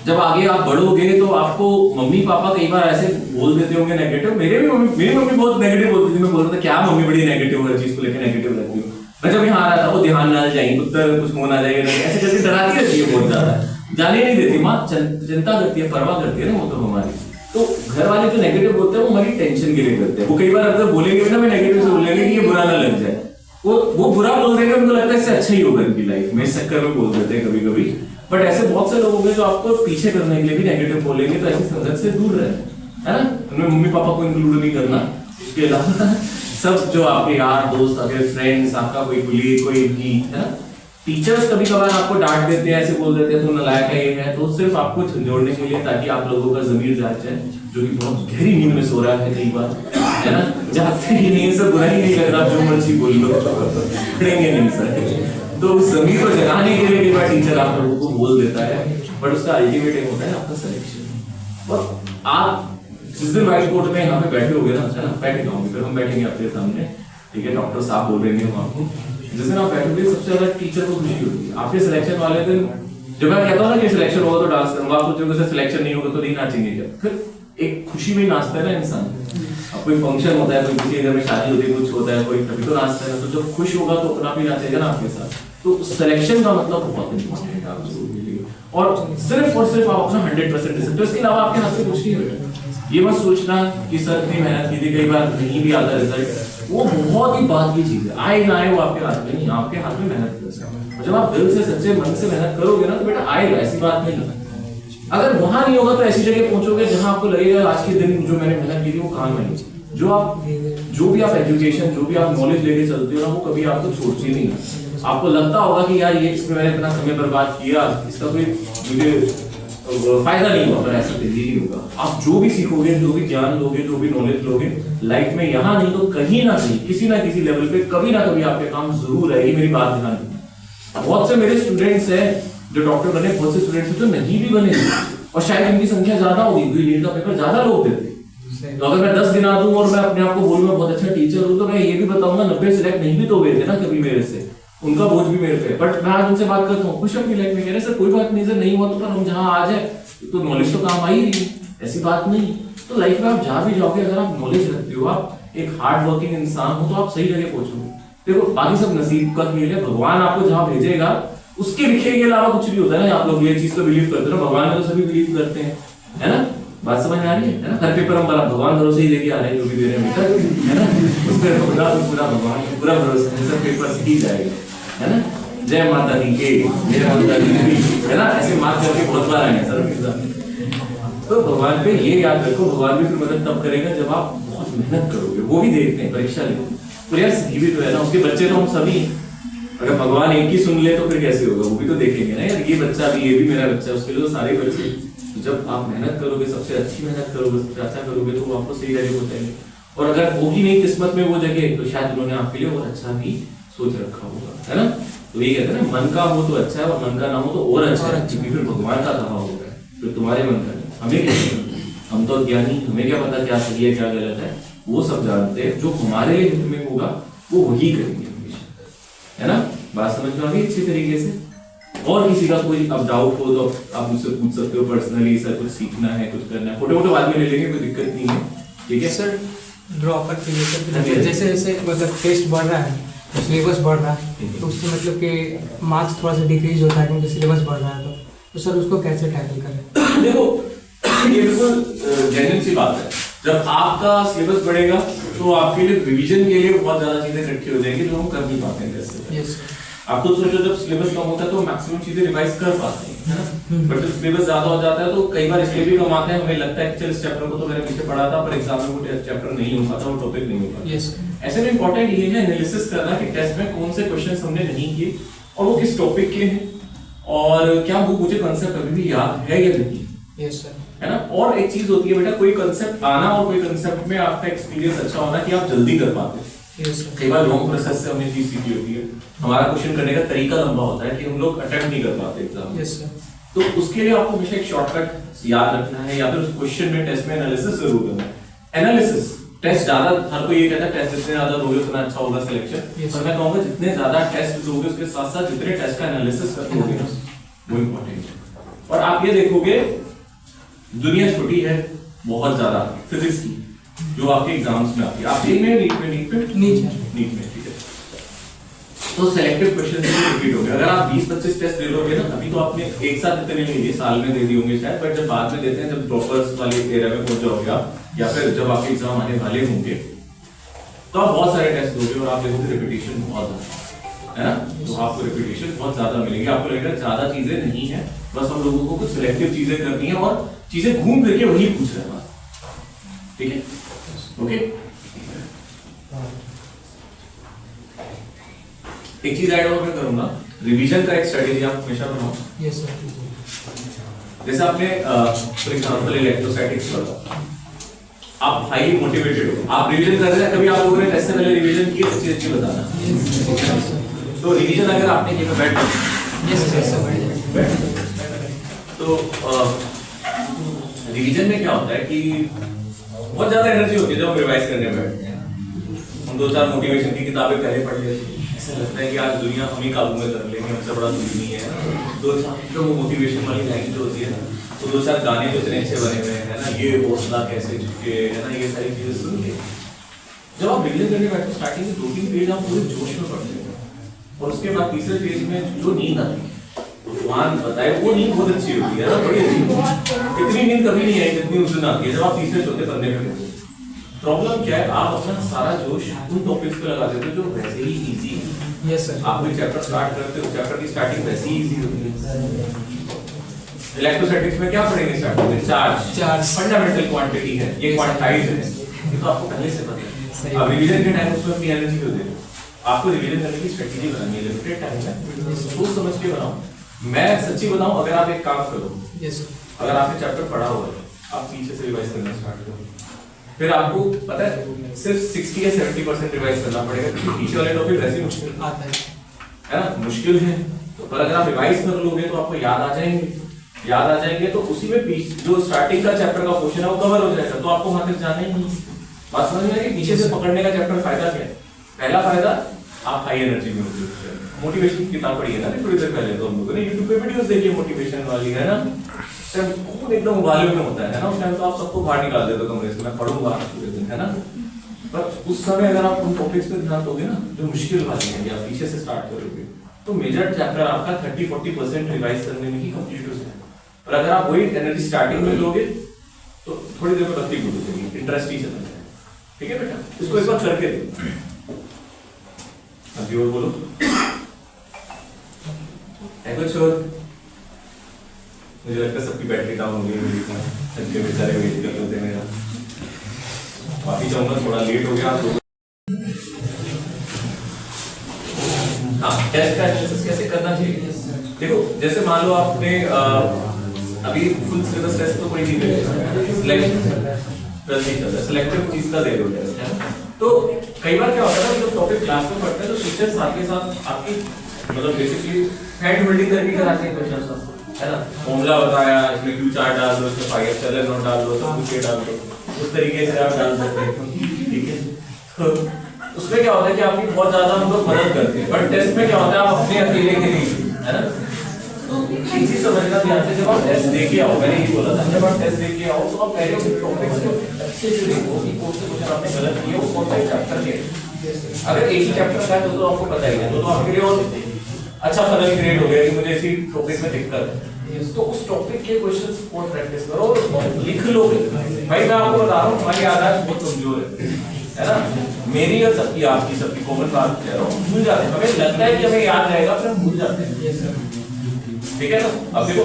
जब आगे आप बढ़ोगे तो आपको मम्मी पापा कई बार ऐसे बोल देते होंगे नेगेटिव। मेरी मम्मी बहुत नेगेटिव बोलती थी। मैं बोल रहा था क्या मम्मी बड़ी नेगेटिव, हर चीज को लेकर नेगेटिव रहती हूँ। मैं जब यहाँ आ रहा था वो ध्यान ना जाएंगे, पुत्र कुछ होना जाएगा, ऐसे करके डराती रहती है बहुत ज्यादा, जाने नहीं देती। माँ चिंता करती है, परवाह करती है ना वो तो हमारी। तो घर वाले जो नेगेटिव होते हैं वो हमारी टेंशन के लिए करते हैं। वो कई बार अगर बोलेंगे ना, मैं नेगेटिव से बोलेंगे कि ये बुरा ना लग जाए, वो बुरा बोल देंगे, उनको लगता है इससे अच्छा ही होगा इनकी लाइफ में, इस चक्कर में बोल देते हैं कभी कभी। बट ऐसे बहुत से लोग होंगे जो आपको पीछे करने के लिए भी नेगेटिव बोलेंगे, तो ऐसी संगत से दूर रहे, है ना। उनमें मम्मी पापा को इंक्लूड नहीं करना। उसके अलावा सब जो आपके यार दोस्त, आपके फ्रेंड्स, आपका कोई कुलीग, कोई भी, है ना। टीचर्स कभी कभार आपको डांट देते हैं, ऐसे बोल देते हैं तुम नालायक है, ये है, तो सिर्फ आपको झंझोड़ने के लिए, ताकि आप लोगों का जमीर जाग जाए, जो कि बहुत गहरी नींद में सो रहा है कई बार, है ना। जागते ही नींद से बुरा ही नहीं लग रहा, जो मर्जी बोल लो, पढ़ेंगे नहीं सर। तो उस जमीन को जगाने के लिए कई बार टीचर आप लोगों को बोल देता है, बट उसका अल्टीमेट एम होता है आपका सिलेक्शन। और आप जिस दिन व्हाइट बोर्ड में यहाँ पे बैठे होगे ना, है ना, बैठे होंगे, फिर हम बैठेंगे आपके सामने, ठीक है, डॉक्टर साहब बोल रहे हैं आपको। जिस दिन आप बैठोगे सबसे ज्यादा टीचर को खुशी होगी। आपके सिलेक्शन वाले दिन जब मैं कहता हूँ ना कि सिलेक्शन होगा तो डांस करूंगा, आप सोचोगे सर सिलेक्शन नहीं होगा तो नहीं नाचेंगे क्या, फिर एक खुशी में नाचता है ना इंसान। अब कोई फंक्शन होता है, कोई किसी घर में शादी होती है, कुछ होता है, कोई तभी तो नाचता है। तो जब खुश होगा तो अपना भी नाचेगा ना आपके साथ। तो सिलेक्शन का मतलब बहुत इंपॉर्टेंट है आप लोगों के लिए। और सिर्फ आप अपना 100% दे सकते हो, इसके अलावा आपके हाथ से कुछ नहीं होगा। ये मत सोचना कि सर इतनी मेहनत की थी, कई बार नहीं भी आता रिजल्ट, वो बहुत ही बात की चीज है। आए ना आए वो आपके हाथ में नहीं, आपके हाथ में मेहनत करना। और जब आप दिल से सच्चे मन से मेहनत करोगे ना तो बेटा आएगा, ऐसी बात नहीं। अगर वहां नहीं होगा तो ऐसी जगह पहुंचोगे जहां आपको लगेगा आज के दिन जो मैंने मेहनत की थी वो काम नहीं। जो भी आप एजुकेशन, जो भी आप नॉलेज लेके चलते हो ना, वो कभी आपको छोड़ती नहीं। आपको लगता होगा कि यार ये इसमें मैंने इतना समय बर्बाद किया, इसका कोई मुझे फायदा नहीं हुआ, पर ऐसा कभी नहीं होगा। आप जो भी सीखोगे, जो भी ज्ञान लोगे, जो भी नॉलेज लोगे लाइफ में, यहाँ नहीं तो कहीं ना कहीं, किसी ना किसी लेवल पे कभी ना कभी आपके काम जरूर आएगी। मेरी बात ध्यान रखना। बहुत से मेरे स्टूडेंट्स हैं जो डॉक्टर बने, बहुत से स्टूडेंट्स हैं जो नहीं भी बने, और शायद इनकी संख्या ज्यादा होगी क्योंकि नीट का पेपर ज्यादा लोग देते। तो अगर मैं 10 गिना दूं और मैं अपने आप को बोलूं मैं बहुत अच्छा टीचर हूं, तो मैं ये भी बताऊंगा 90 सिलेक्ट नहीं भी तो हुए थे ना कभी मेरे से, उनका बोझ भी मेरे पे। बट मैं आज उनसे बात करता हूँ खुश अपनी लाइफ में, कह रहे सर कोई बात नहीं सर, नहीं हुआ तो पर हम जहाँ आ जाए तो नॉलेज तो काम आ ही रही है, ऐसी बात नहीं। तो लाइफ में आप जहाँ भी जाओगे, अगर आप नॉलेज रखते हो, आप एक हार्ड वर्किंग इंसान हो, तो आप सही जगह पहुंचोगे। देखो बाकी सब नसीब का खेल है, भगवान आपको जहाँ भेजेगा उसके लिखे के अलावा कुछ भी होता है ना। आप लोग ये चीज तो बिलीव करते हो ना, भगवान में तो सभी बिलीव करते हैं, है ना। बात समझ आ रही है ना। हर पेपर हम भगवान भरोसे ही लेके आ रहे हैं, जो भी दे रहे हैं, है ना। उस पर पूरा भगवान पूरा भरोसा है, सब पेपर ही जाएगा, है ना। जय माता दी के, जय माता दी की, है ना। ऐसे मात करके बहुत बार आए हैं सर के साथ। तो भगवान पे ये याद रखो, भगवान भी फिर मदद तब करेगा जब आप बहुत मेहनत करोगे। वो भी देखते हैं परीक्षा लेते, तो यार सही भी तो है ना, उसके बच्चे तो हम सभी। अगर भगवान एक ही सुन ले तो फिर कैसे होगा, वो भी तो देखेंगे ना यार, ये बच्चा भी, ये भी मेरा बच्चा, उसके लिए तो सारे बच्चे। तो जब आप मेहनत करोगे, सबसे अच्छी मेहनत करोगे, सबसे अच्छा करोगे, तो वो आपको सही जगह पहुंचाएंगे। और अगर होगी नहीं किस्मत में वो जगह, तो शायद उन्होंने आपके लिए और अच्छा भी सोच रखा होगा, है ना। तो ये कहते हैं ना, मन का हो तो अच्छा है और मन का ना हो तो और अच्छा है, क्योंकि फिर भगवान का कहा होगा, फिर तुम्हारे मन का नहीं। हमें क्या, हम तो ज्ञानी, हमें क्या पता क्या सही है क्या गलत है, वो सब जानते हैं। जो हमारे लिए हित में होगा वो वही करेंगे हमेशा, है ना। बात समझ में आ गई अच्छी तरीके से। और किसी का कोई अब डाउट हो तो आप मुझसे पूछ सकते हो पर्सनली, सर कुछ सीखना है, कुछ करना है, फोटो बाद में ले लेंगे, कोई दिक्कत नहीं है, ठीक है सर। ड्रॉपर के लिए जैसे जैसे मतलब टेस्ट बढ़ रहा है, सिलेबस बढ़ रहा है, तो उससे मतलब कि मार्क्स थोड़ा सा डिक्रीज होता है क्योंकि सिलेबस बढ़ रहा है। तो सर उसको कैसे टैकल करें? देखो ये बिल्कुल जेन्युइन सी बात है। जब आपका सिलेबस बढ़ेगा तो आपके लिए रिवीजन के लिए बहुत ज्यादा चीजें इकट्ठी हो जाएंगी जो हम कर नहीं पाते हैं। जैसे यस आप खुद सोचो, जब सिलेबस कम होता है तो मैक्सिमम चीजें रिवाइज कर पाते हैं, है ना। बट जब सिलेबस ज्यादा हो जाता है तो कई बार इसलिए भी कम आते हैं, हमें लगता है कि चल इस चैप्टर को तो मैंने पीछे पढ़ा था, पर एग्जाम में वो चैप्टर नहीं हो पाता, वो टॉपिक नहीं हो पाता। यस ऐसे में इंपॉर्टेंट ये है एनालिसिस करना कि टेस्ट में कौन से क्वेश्चंस हमने नहीं किए और वो किस टॉपिक के हैं, और क्या वो मुझे कंसेप्ट अभी भी याद है या नहीं, यस सर, है ना। और एक चीज होती है बेटा, कोई कंसेप्ट आना और कोई कंसेप्ट में आपका एक्सपीरियंस अच्छा होना कि आप जल्दी कर पाते हैं। कई बार लॉन्ग प्रोसेस से हमने चीज सीखी होती है, हमारा क्वेश्चन करने का तरीका लंबा होता है कि हम लोग अटेम्प्ट नहीं कर पाते एग्जाम। Yes sir. तो उसके लिए आपको हमेशा एक शॉर्टकट याद रखना है, या फिर उस क्वेश्चन में टेस्ट में एनालिसिस जरूर करना है। एनालिसिस टेस्ट ज्यादा, हर कोई ये कहता है टेस्ट जितने ज्यादा दोगे उतना अच्छा होगा सिलेक्शन, पर मैं कहूंगा जितने ज्यादा टेस्ट दोगे उसके साथ साथ जितने टेस्ट का एनालिसिस करोगे ना वो इंपॉर्टेंट है। और आप ये देखोगे दुनिया छोटी है बहुत ज्यादा फिजिक्स की, जो आपके एग्जाम्स में आती है। आप नीट में ठीक है। तो सिलेक्टिव क्वेश्चन रिपीट होंगे। अगर आप 20-25 टेस्ट दे लोगे ना, अभी तो आपने एक साथ इतने नहीं दिए, साल में दे दिए होंगे शायद, बट जब बाद में देते हैं, जब ड्रॉपर्स वाले एरिया में पहुंच जाओगे आप, या फिर जब आपके एग्जाम आने वाले होंगे, तो आप बहुत सारे टेस्ट दोगे और आप देखोगे रिपीटेशन बहुत ज्यादा है ना। तो आपको रिपीटेशन बहुत ज्यादा मिलेगी, आपको लगेगा ज्यादा चीजें नहीं है, बस हम लोगों को कुछ सिलेक्टिव चीजें करनी है और चीजें घूम फिर के वही पूछ रहे हैं, ठीक है। ओके, एक चीज ऐड और मैं करूंगा, रिवीजन का एक स्ट्रेटेजी आप हमेशा बनाओ। Yes sir. जैसे आपने फॉर एग्जांपल इलेक्ट्रोस्टैटिक्स पढ़ा, आप हाईली मोटिवेटेड हो, आप रिवीजन कर रहे हैं, कभी आप लोगों ने टेस्ट से पहले रिवीजन की, अच्छी अच्छी बताना। तो रिवीजन अगर आपने किया बैठ, यस सर, तो रिवीजन में क्या होता है कि बहुत ज्यादा एनर्जी होती है जब हम रिवाइज करने बैठते हैं। हम 2-4 मोटिवेशन की किताबें पहले पढ़ लेते हैं, ऐसा लगता है कि आज दुनिया हम ही काबू में कर लेंगे, हमसे बड़ा दुनिया नहीं है। 2-4 जो मोटिवेशन वाली लाइन जो होती है, तो 2-4 गाने तो इतने अच्छे बने हुए हैं ना, ये हौसला कैसे झुके, है ना, ये सारी चीजें सुन के जब आप रिविजन करने बैठे स्टार्टिंग के 2-3 पेज आप पूरे जोश में पढ़ते हो, और उसके बाद तीसरे पेज में जो नींद आती है, भगवान बताए वो नींद बहुत अच्छी होती है ना, बड़ी अच्छी होती है। इतनी नींद कभी नहीं आई जितनी उस दिन आती है जब आप तीसरे चौथे पन्ने पे होते हो। प्रॉब्लम क्या है, आप अपना सारा जोश उन टॉपिक्स पे लगा देते हो जो वैसे ही इजी है। Yes sir. आप कोई चैप्टर स्टार्ट करते हो, चैप्टर की स्टार्टिंग वैसे ही इजी होती है। इलेक्ट्रोस्टैटिक्स में क्या पढ़ेंगे स्टार्टिंग में? चार्ज फंडामेंटल क्वांटिटी है, ये क्वांटाइज है, ये तो आपको पहले से पता है। अब रिवीजन के टाइम उसमें अपनी एनर्जी क्यों दे रहे हो? आपको रिवीजन करने की स्ट्रेटजी बनानी है, लिमिटेड टाइम है, सोच समझ के बनाओ। मैं सच्ची बताऊं, अगर आप एक काम करो, यस सर, अगर आपने चैप्टर पढ़ा हुआ है, आप पीछे से रिवाइज करना स्टार्ट करो, फिर आपको पता है सिर्फ 60 या 70% रिवाइज करना पड़ेगा, क्योंकि पीछे वाले टॉपिक वैसे ही मुश्किल आता है ना, मुश्किल है। तो पर अगर आप रिवाइज कर लोगे तो आपको याद आ जाएंगे, तो उसी में जो स्टार्टिंग का चैप्टर का क्वेश्चन है वो कवर हो जाएगा, तो आपको वहां तक जाना ही नहीं। बात समझ में आई? पीछे से पकड़ने का चैप्टर फायदा क्या है? पहला फायदा, आप हाई एनर्जी में होते हो। मोटिवेशन की किताब पढ़ी है ना थोड़ी देर पहले, तो हम लोगों ने YouTube पे वीडियोस देखी है मोटिवेशन वाली, है ना, खून एकदम उबाले में होता है ना, उस टाइम तो आप सबको बाहर निकाल देते हो कमरे से, मैं पढ़ूंगा पूरे दिन, है ना। पर उस समय अगर आप उन टॉपिक्स पे ध्यान दोगे ना जो मुश्किल वाले हैं, या पीछे से स्टार्ट करोगे, तो मेजर चैप्टर आपका 30-40% रिवाइज करने में ही कंप्लीट हो जाएगा। और अगर आप वही एनर्जी स्टार्टिंग में लोगे तो थोड़ी देर में बत्ती गुल हो जाएगी, इंटरेस्ट ही चला जाएगा। ठीक है बेटा, इसको एक बार करके देखो। अभी और बोलो है कुछ और? मुझे लगता है सबकी बैटरी डाउन हो गई, सबके बेचारे वेट कर लेते हैं मेरा। माफी चाहूंगा, थोड़ा लेट हो गया आप लोग। हाँ, टेस्ट का एनालिसिस कैसे करना चाहिए? देखो, जैसे मान लो आपने अभी फुल सिलेबस टेस्ट तो कोई नहीं दे रहा, सिलेक्टिव चीज का दे दो टेस्ट, है। तो कई बार क्या होता है, जब टॉपिक क्लास में पढ़ते हैं तो टीचर साथ के साथ आपकी मतलब बेसिकली हैंड होल्डिंग करके कराते हैं क्वेश्चन, है ना। फॉर्मूला बताया, इसमें क्यू चार्ट डाल दो, इसमें 5 चैनल नोट डाल दो, सब कुछ डाल दो, उस तरीके से आप डाल सकते हैं। ठीक है, तो उसमें क्या होता है कि आपकी बहुत ज्यादा हम लोग मदद करते हैं, बट टेस्ट में क्या होता है, आप अपने अकेले के लिए, है ना। एक चीज समझना ध्यान से, जब आप टेस्ट देके आओ, मैंने ये बोला था, जब आप टेस्ट देके आओ तो आप पहले उस टॉपिक से अच्छे से देखो कि कौन से क्वेश्चन आपने गलत किए, वो कौन सा चैप्टर के। अगर एक ही चैप्टर का है तो आपको पता ही है, तो आपके लिए और अच्छा फनल क्रिएट हो गया कि मुझे इसी टॉपिक में दिक्कत है, तो उस टॉपिक के क्वेश्चंस को प्रैक्टिस करो और उसको लिख लो। भाई मैं आपको बता रहा हूँ, हमारी याददाश्त बहुत कमजोर है ना, मेरी और सबकी, आपकी सबकी कॉमन बात कह रहा हूँ, भूल जाते हैं। हमें लगता है कि हमें याद रहेगा, फिर हम भूल जाते हैं। ठीक है ना। अब देखो,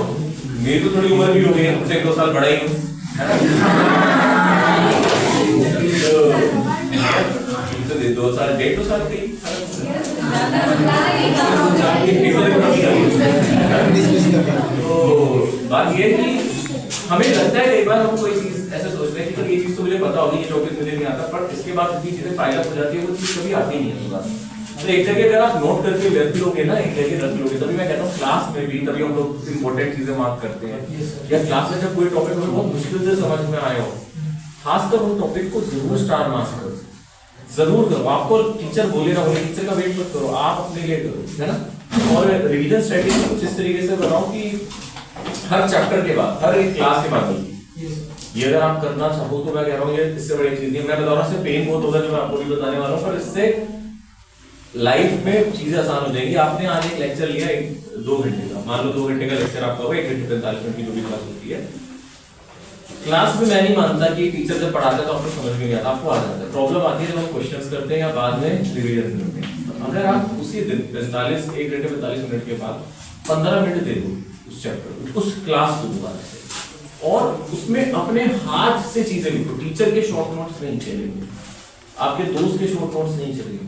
मेरी तो थोड़ी उम्र भी हो गई है, मुझसे 1-2 साल बड़ा ही हूँ, है ना। 2 साल 1.5 साल की तो बात ये है कि हमें लगता है कई बार हम कोई चीज ऐसे सोचते हैं कि ये चीज तो मुझे पता होगी, ये टॉपिक मुझे नहीं आता, पर इसके बाद जितनी चीजें पाइल अप हो जाती है वो चीज कभी आती नहीं है। तो एक जगह अगर आप नोट करके रख लोगे ना, एक जगह रख लोगे, तभी मैं कहता हूँ क्लास में भी, तभी हम लोग इंपॉर्टेंट चीजें मार्क करते हैं, या क्लास में जब कोई टॉपिक हमें बहुत मुश्किल से समझ में आया हो, खासकर उन टॉपिक को जरूर स्टार मार्क्स करो, जरूर करो। आपको टीचर बोले ना बोले, टीचर का वेट मत करो, आप अपने लिए करो, है ना। और रिवीजन स्ट्रेटेजी कुछ इस तरीके से बनाओ कि हर चैप्टर के बाद, हर एक क्लास के बाद, ये अगर आप करना चाहो तो मैं कह रहा हूँ ये इससे बड़ी चीज नहीं। मैं बता रहा हूँ इससे पेन बहुत होगा जो मैं आपको भी बताने वाला हूँ, पर इससे लाइफ में चीजें आसान हो जाएंगी। आपने आज एक लेक्चर लिया 2 घंटे का, मान लो 2 घंटे का लेक्चर आपका होगा, 1 घंटे 45 मिनट की जो भी क्लास होती है। क्लास में मैं नहीं मानता कि टीचर जब पढ़ाता है तो आपको समझ में नहीं आता, आपको आ जाता है। प्रॉब्लम आती है जब हम क्वेश्चंस करते हैं या बाद में रिवीजन करते हैं। अगर आप उसी दिन 1 घंटे 45 मिनट के बाद 15 मिनट दे दो उस चैप्टर, उस क्लास को दोबारा से, और उसमें अपने हाथ से चीजें लिखो। टीचर के शॉर्ट नोट्स नहीं चलेंगे, आपके दोस्त के शॉर्ट नोट्स नहीं चलेंगे।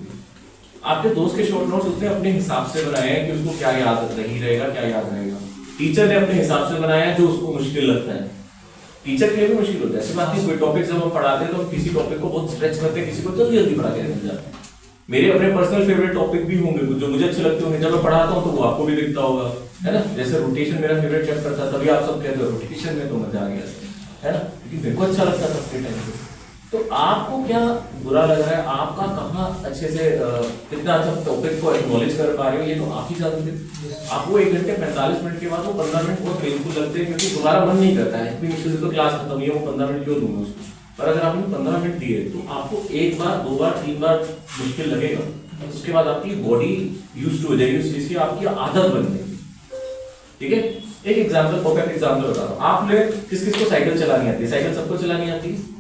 आपके दोस्त के शॉर्ट नोट्स उसने अपने हिसाब से बनाए हैं कि उसको क्या याद नहीं रहेगा, क्या याद रहेगा। टीचर ने अपने हिसाब से बनाया है जो उसको मुश्किल लगता है। टीचर के लिए भी मुश्किल होता है। ऐसी बात नहीं, कोई टॉपिक जब हम पढ़ाते हैं तो हम किसी टॉपिक को बहुत स्ट्रेच करते हैं, किसी को जल्दी जल्दी पढ़ा के निकल जाते हैं। मेरे अपने पर्सनल फेवरेट टॉपिक भी होंगे जो मुझे अच्छे लगते होंगे, जब मैं पढ़ाता हूँ तो वो आपको भी दिखता होगा, है ना। जैसे रोटेशन मेरा फेवरेट चैप्टर था, तभी आप सब कहते हो रोटेशन में तो मजा आ गया, है ना, क्योंकि मेरे को अच्छा लगता था अपने टाइम पे। तो आपको क्या बुरा लग रहा है, आपका कहाँ अच्छे से कितना अच्छा टॉपिक को एक्नॉलेज कर पा रहे हो, ये तो आप ही जानते हो। आपको 1 घंटे 45 मिनट के बाद वो 15 मिनट बहुत पेनफुल लगते हैं, क्योंकि दोबारा मन नहीं करता है, इतनी मुश्किल से तो क्लास खत्म हुई है, वो 15 मिनट क्यों दूंगा उसको। पर अगर आपने 15 मिनट दिए तो आपको 1 बार 2 बार 3 बार मुश्किल लगेगा, उसके बाद आपकी बॉडी यूज्ड हो जाएगी उस चीज की, आपकी आदत बन जाएगी। ठीक है, एक एग्जांपल, परफेक्ट एग्जांपल बता रहा हूं। आप लोग किस किस को साइकिल चलानी आती है? साइकिल सबको चलानी आती है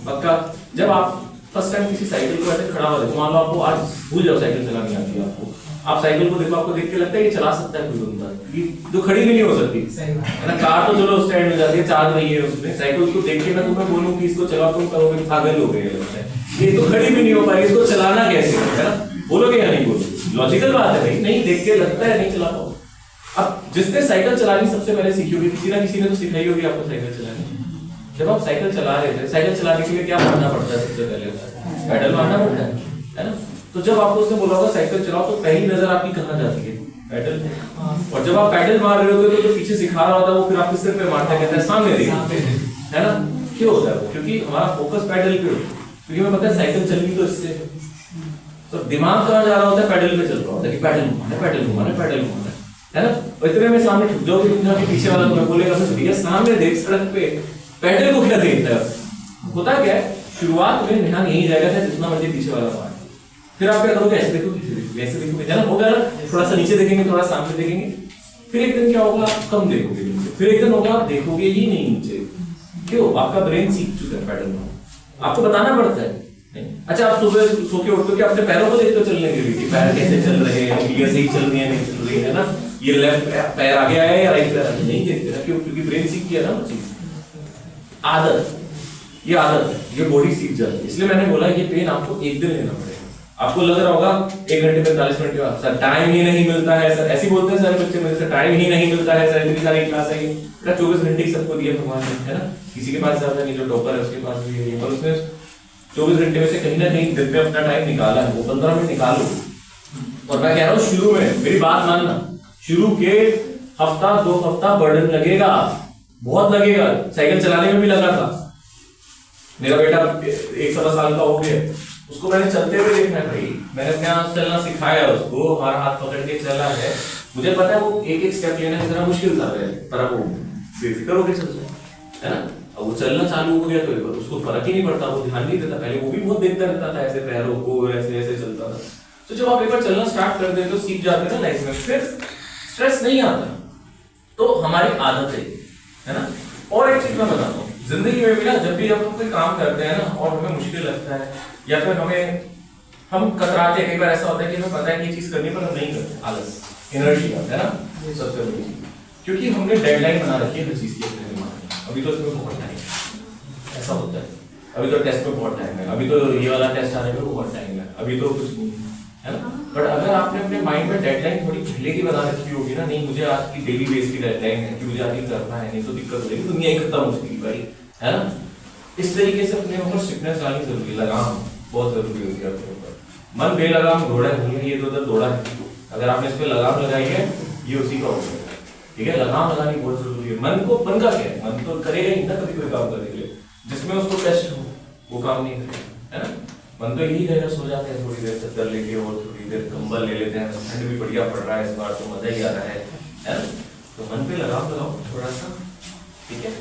पक्का। जब आप फर्स्ट टाइम किसी साइकिल को ऐसे खड़ा हुआ देखो, मान लो आपको आज भूल जाओ साइकिल चलानी आती है आपको, आप साइकिल को देखो, आपको देख के लगता है ये चला सकता है कोई बंदा, ये जो खड़ी भी नहीं हो सकती है ना। कार तो चलो स्टैंड में जाती है, चार्ज नहीं है उसमें, साइकिल को देख के मैं तुम्हें बोलूं कि इसको चलाओ, तुम कहोगे पागल हो गए लगता है, ये तो खड़ी भी नहीं हो पाएगी, इसको चलाना कैसे है ना? बोलोगे या नहीं बोलोगे? लॉजिकल बात है भाई, नहीं देख के लगता है नहीं चला पाओ। अब जिसने साइकिल चलानी सबसे पहले सीखी होगी, किसी ना किसी ने तो सिखाई होगी आपको साइकिल चलानी। जब आप साइकिल चला रहे थे, साइकिल चलाने के लिए क्या मारना पड़ता है? सबसे पहले पैडल मारना पड़ता है ना। तो जब आपको उसने बोला होगा साइकिल चलाओ, तो पहली नजर आपकी कहाँ जाती है? पैडल पे। और जब आप पैडल मार रहे होते हो तो जो पीछे सिखा रहा होता है वो फिर आपके सिर पे मारता है, कहता है सामने देख, है ना। क्यों होता है वो? क्योंकि हमारा फोकस पैडल पे होता है, क्योंकि हमें पता है साइकिल चलनी तो इससे। तो दिमाग कहाँ जा रहा होता है? पैडल पे चल रहा होता है कि पैडल घुमाना, पैडल घुमाना, पैडल घुमाना, है ना। और इतने में सामने ठुक जाओगे, इतना कि पीछे वाला तुम्हें बोलेगा भैया सामने देख, सड़क पे पैडल को क्या देखता है? होता क्या है, शुरुआत में ध्यान यही जाएगा था जितना मर्जी पीछे वाला मार, फिर आप क्या करोगे? ऐसे देखोगे, वैसे देखोगे, है ना। होगा ना, थोड़ा सा नीचे देखेंगे, थोड़ा सामने देखेंगे, फिर एक दिन क्या होगा, आप कम देखोगे नीचे, फिर एक दिन होगा आप देखोगे ही नहीं नीचे। क्यों? आपका ब्रेन सीख चुका है पैडल में, आपको बताना पड़ता है नहीं। अच्छा, आप सुबह सो के उठते हो कि अपने पैरों को देखते हो चलने के लिए, पैर कैसे चल रहे हैं, उंगलियां सही चल रही है नहीं चल रही है ना, ये लेफ्ट पैर आगे आया या राइट पैर आगे, नहीं देखते ना। क्यों? क्योंकि ब्रेन सीख किया ना वो चीज, आदत, ये आदत है, ये बॉडी सीख जाती है। इसलिए मैंने बोला ये पेन आपको एक दिन लेना पड़ेगा। आपको लग रहा होगा 1 घंटे 45 मिनट के बाद सर टाइम ही नहीं मिलता है, सर ऐसे बोलते हैं सारे बच्चे मेरे से, टाइम ही नहीं मिलता है सर, इतनी सारी क्लास है। बेटा 24 घंटे ही सबको दिया भगवान ने, है ना। किसी के पास ज्यादा नहीं, जो टॉपर है उसके पास भी है, पर उसने 24 घंटे में से कहीं ना कहीं दिन पे अपना टाइम निकाला है, वो 15 मिनट निकालो। और मैं कह रहा हूँ शुरू में मेरी बात मानना, शुरू के हफ्ता 2 हफ्ता बर्डन लगेगा, बहुत लगेगा। साइकिल चलाने में भी लगा था, मेरा बेटा 1 साल का हो गया, उसको मैंने चलते हुए देखा है भाई, मैंने अपने हाथ चलना सिखाया उसको, हमारा हाथ पकड़ के चला है, मुझे पता है वो एक एक स्टेप लेना कितना मुश्किल था, पर अब वो बेफिक्र होकर चल रहा है ना। अब वो चलना चालू हो गया तो उसको फर्क ही नहीं पड़ता, वो ध्यान नहीं देता। पहले वो भी बहुत देखता रहता था, ऐसे पैरों को ऐसे ऐसे चलता था। तो जब आप एक बार चलना स्टार्ट कर देते हो, सीख जाते हैं ना लाइफ में, फिर स्ट्रेस नहीं आता। तो हमारी आदत है ना। और एक चीज मैं बताता हूँ, जिंदगी में भी ना, जब भी हम कोई काम करते हैं ना और हमें मुश्किल लगता है या फिर हम कतराते हैं, कई बार ऐसा होता है कि हमें पता है कि ये चीज करनी पर हम नहीं करते, आलस, एनर्जी का, है ना, सबसे बड़ी चीज। क्योंकि हमने डेडलाइन बना रखी है हर चीज की अपने दिमाग में, अभी तो इसमें बहुत टाइम है, ऐसा होता है, अभी तो टेस्ट में बहुत टाइम है, अभी तो ये वाला टेस्ट आने में बहुत टाइम है, अभी तो कुछ नहीं है ना। बट अगर आपने अपने माइंड में डेडलाइन थोड़ी पहले की बना रखी होगी ना, नहीं मुझे आज की डेली बेस की डेडलाइन है कि मुझे आज ये करना है, नहीं तो दिक्कत हो जाएगी, दुनिया ही खत्म हो जाएगी भाई, है ना। इस तरीके से अपने ऊपर स्ट्रिक्टनेस आनी जरूरी है, लगाम बहुत जरूरी होती है अपने ऊपर। मन बेलगाम घोड़ा नहीं है, ये तो उधर दौड़ा है, अगर आपने इस पे लगाम लगाई है ये उसी का होगा, ठीक है। लगाम लगानी बहुत जरूरी है। मन का क्या है, मन तो करेगा ही ना कभी कोई काम करने के लिए, जिसमें उसको टेस्ट हो वो काम नहीं करेगा, है ना। मन तो यही रहेगा, सो जाते हैं थोड़ी देर चद्दर लेके और थोड़ी देर कंबल ले लेते हैं, ठंड भी बढ़िया पड़ रहा है इस बार तो मजा ही आ रहा है ना। तो मन पे लगाम लगाओ थोड़ा सा, ठीक है,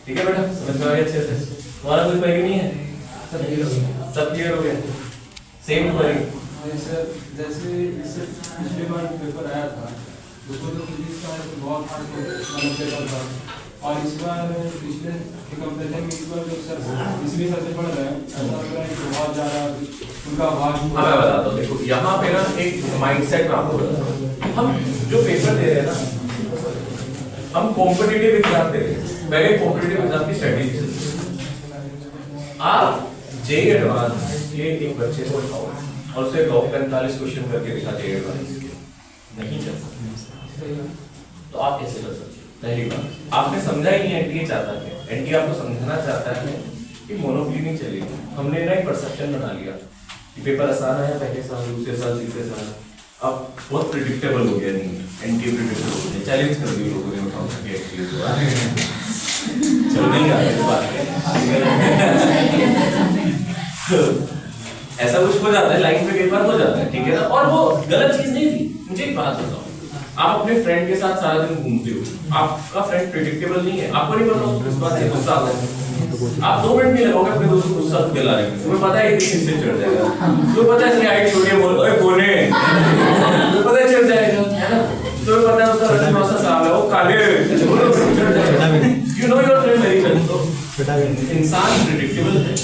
ठीक है बेटा, समझ में आ गया अच्छे से। तुम्हारा कोई क्वेरी नहीं है? सब क्लियर हो गया, सेम क्वेरी। जैसे इससे पिछले बार पेपर आया था, उसको तो फिजिक्स का बहुत हार्ड पेपर था, और इस बार पिछले के कंपेरिजन में इस बार जो सर इसलिए सबसे पढ़ रहे हैं, ऐसा लग रहा है कि बहुत ज़्यादा उनका भाग। हाँ मैं बताता हूँ, देखो यहाँ पे ना एक माइंडसेट में आपको बताता हूँ, हम जो पेपर दे रहे हैं ना, हम कॉम्पिटिटिव एग्जाम दे रहे हैं, पहले कॉम्पिटिटिव एग्जाम की स्ट्रेटेजी चलती है। आप जेईई एडवांस के एक बच्चे को उठाओ और उसे 45 क्वेश्चन करके दिखा जेईई एडवांस, नहीं चल सकता, तो आप कैसे कर सकते? पहली बात, आपने समझा ही नहीं एनटीए चाहता है, एनटीए आपको समझाना चाहता है कि मोनोपोली नहीं चलेगी। हमने ना एक परसेप्शन बना लिया कि पेपर आसान है, पहले साल, दूसरे साल, तीसरे साल, अब बहुत प्रिडिक्टेबल हो गया, नहीं एनटीए प्रिडिक्टेबल हो गया, चैलेंज कर दिया लोगों ने, उठाओ चलो नहीं आ रही बात ऐसा कुछ हो जाता है लाइफ में, कई बार हो जाता है, ठीक है ना। और वो गलत चीज नहीं थी। मुझे एक बात बताओ, आप अपने फ्रेंड के साथ सारा दिन घूमते हो, आपका फ्रेंड प्रेडिक्टेबल नहीं है, आपको नहीं पता उसको किस बात से गुस्सा आता है, आप 2 मिनट नहीं लगाओगे अपने दोस्त को गुस्सा दिलाने में, तुम्हें पता है ये किससे चढ़ जाएगा, तुम्हें पता है इसकी हाइट छोटी है, बोल ओए कोने, तुम्हें पता है चढ़ जाएगा, है ना। तुम्हें पता है उसका रंग कौन सा साफ है, वो काले बोलो चढ़ जाएगा, you know your friend very well. तो इंसान प्रेडिक्टेबल है,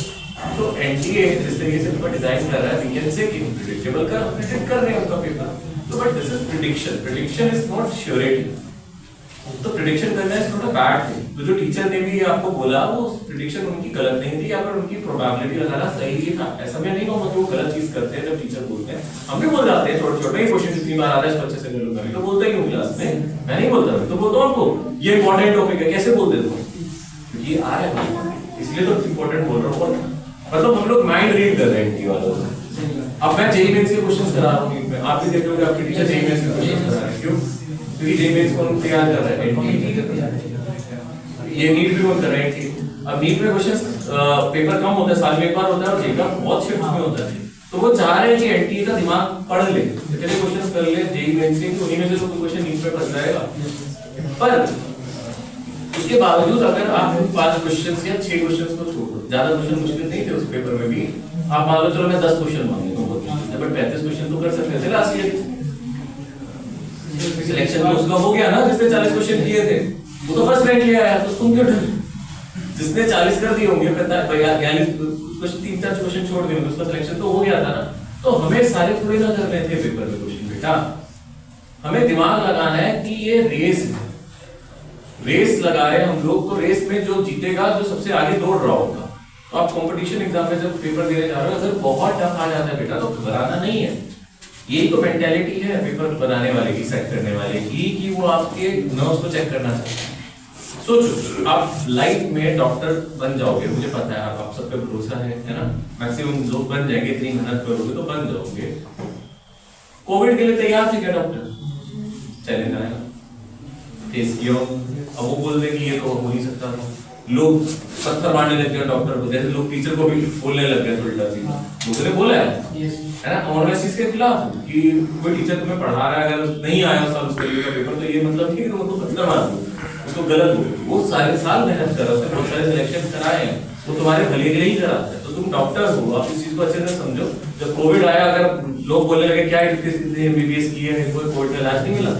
तो एनटीए जिस तरीके से पेपर डिजाइन कर रहा है, वी कैन से कि प्रेडिक्टेबल का प्रेडिक्ट कर रहे हैं उनका पेपर, तो but this is prediction, prediction is not surety. तो प्रेडिक्शन करना is not a bad thing. तो जो टीचर ने भी आपको बोला वो प्रेडिक्शन उनकी गलत नहीं थी, या फिर उनकी प्रोबेबिलिटी लगाना सही ही था, ऐसा मैं नहीं कहूंगा कि वो गलत चीज करते हैं। जब टीचर बोलते हैं हम भी बोल जाते हैं, छोटे छोटे ही क्वेश्चन कितनी बार आता है इस बच्चे से ले लो, मैं तो बोलता ही हूँ क्लास में, मैं नहीं बोलता, मैं तो बोलता हूँ आपको ये इंपॉर्टेंट टॉपिक है, कैसे बोल देते हो, क्योंकि ये आ रहा है इसलिए तो इंपॉर्टेंट बोल रहा हूँ। मतलब हम लोग माइंड रीड कर रहे हैं एनटी वालों से। अब मैं जेईई मेंस के क्वेश्चंस करा रहा हूँ, आप भी देख रहे हो आपके टीचर जेईई मेंस के क्वेश्चंस करा रहे हैं, क्यों? क्योंकि जेईई मेंस को तैयार कर रहे हैं, ये नीट भी कौन कर रहे हैं। अब नीट में क्वेश्चंस पेपर कम होता है, साल में एक बार होता है, और जेईई का बहुत शिफ्ट्स में होता है, तो वो चाह रहे हैं कि एनटीए का दिमाग पढ़ ले, इतने क्वेश्चंस कर ले जेईई मेंस के, उन्हीं में से तो क्वेश्चन नीट में फंस जाएगा। पर उसके बावजूद अगर आप 5 क्वेश्चंस या 6 क्वेश्चंस को छोड़ दो, ज्यादा क्वेश्चन मुश्किल नहीं थे उस पेपर में भी, आप मान लो चलो मैं 10 क्वेश्चन मान लेता हूँ, बट 35 क्वेश्चन तो कर सकते थे लास्ट ईयर। सिलेक्शन तो उसका हो गया ना, जिसने 40 क्वेश्चन किए थे वो तो फर्स्ट रैंक ले आया, तो तुम क्यों डरे? जिसने 40 कर दिए होंगे, 45 कुछ 3-4 क्वेश्चन छोड़ दिए होंगे, उसका सिलेक्शन तो हो गया था ना। तो हमें सारे थोड़े ना करने थे पेपर में क्वेश्चन, बेटा हमें दिमाग लगाना है कि ये रेस है, रेस लगा रहे हैं हम लोग, तो रेस में जो जीतेगा, जो सबसे आगे दौड़ रहा होगा। तो आप कंपटीशन एग्जाम में जब पेपर देने जा रहे हो, अगर बहुत टफ आ जाता है बेटा, तो घबराना नहीं है। यही तो मेंटालिटी है पेपर बनाने वाले की, सेट करने वाले की, कि वो आपके नर्व्स को चेक करना चाहते हैं। सोचो आप लाइफ में डॉक्टर बन जाओगे, मुझे पता है आप सब पे भरोसा है ना, मैक्सिमम लोग बन जाएंगे, इतनी मेहनत करोगे तो बन जाओगे। कोविड के लिए तैयार थे क्या डॉक्टर? चैलेंज आएगा, फेस किया, अब वो बोल दे कि ये तो हो नहीं सकता था, लोग पत्थर मारने लग गए डॉक्टर को, जैसे लोग टीचर को भी बोलने लग गए उल्टा सीधा, लोगों ने बोला है ना, और मैं इसके खिलाफ हूं कि कोई टीचर तुम्हें पढ़ा रहा है, अगर नहीं आया साल उस तरीके का पेपर, तो ये मतलब नहीं कि तुम उसको पत्थर मार दो, उसको गलत बोलो। वो सारे साल मेहनत कर रहा है, उसने बहुत सारे सिलेक्शन कराए हैं, वो तुम्हारे भले के लिए ही कराता है। तो तुम डॉक्टर हो, आप इस चीज को अच्छे से समझो। जब कोविड आया, अगर लोग बोलने लगे क्या एमबीबीएस किए हैं, कोई कोविड का इलाज नहीं मिला,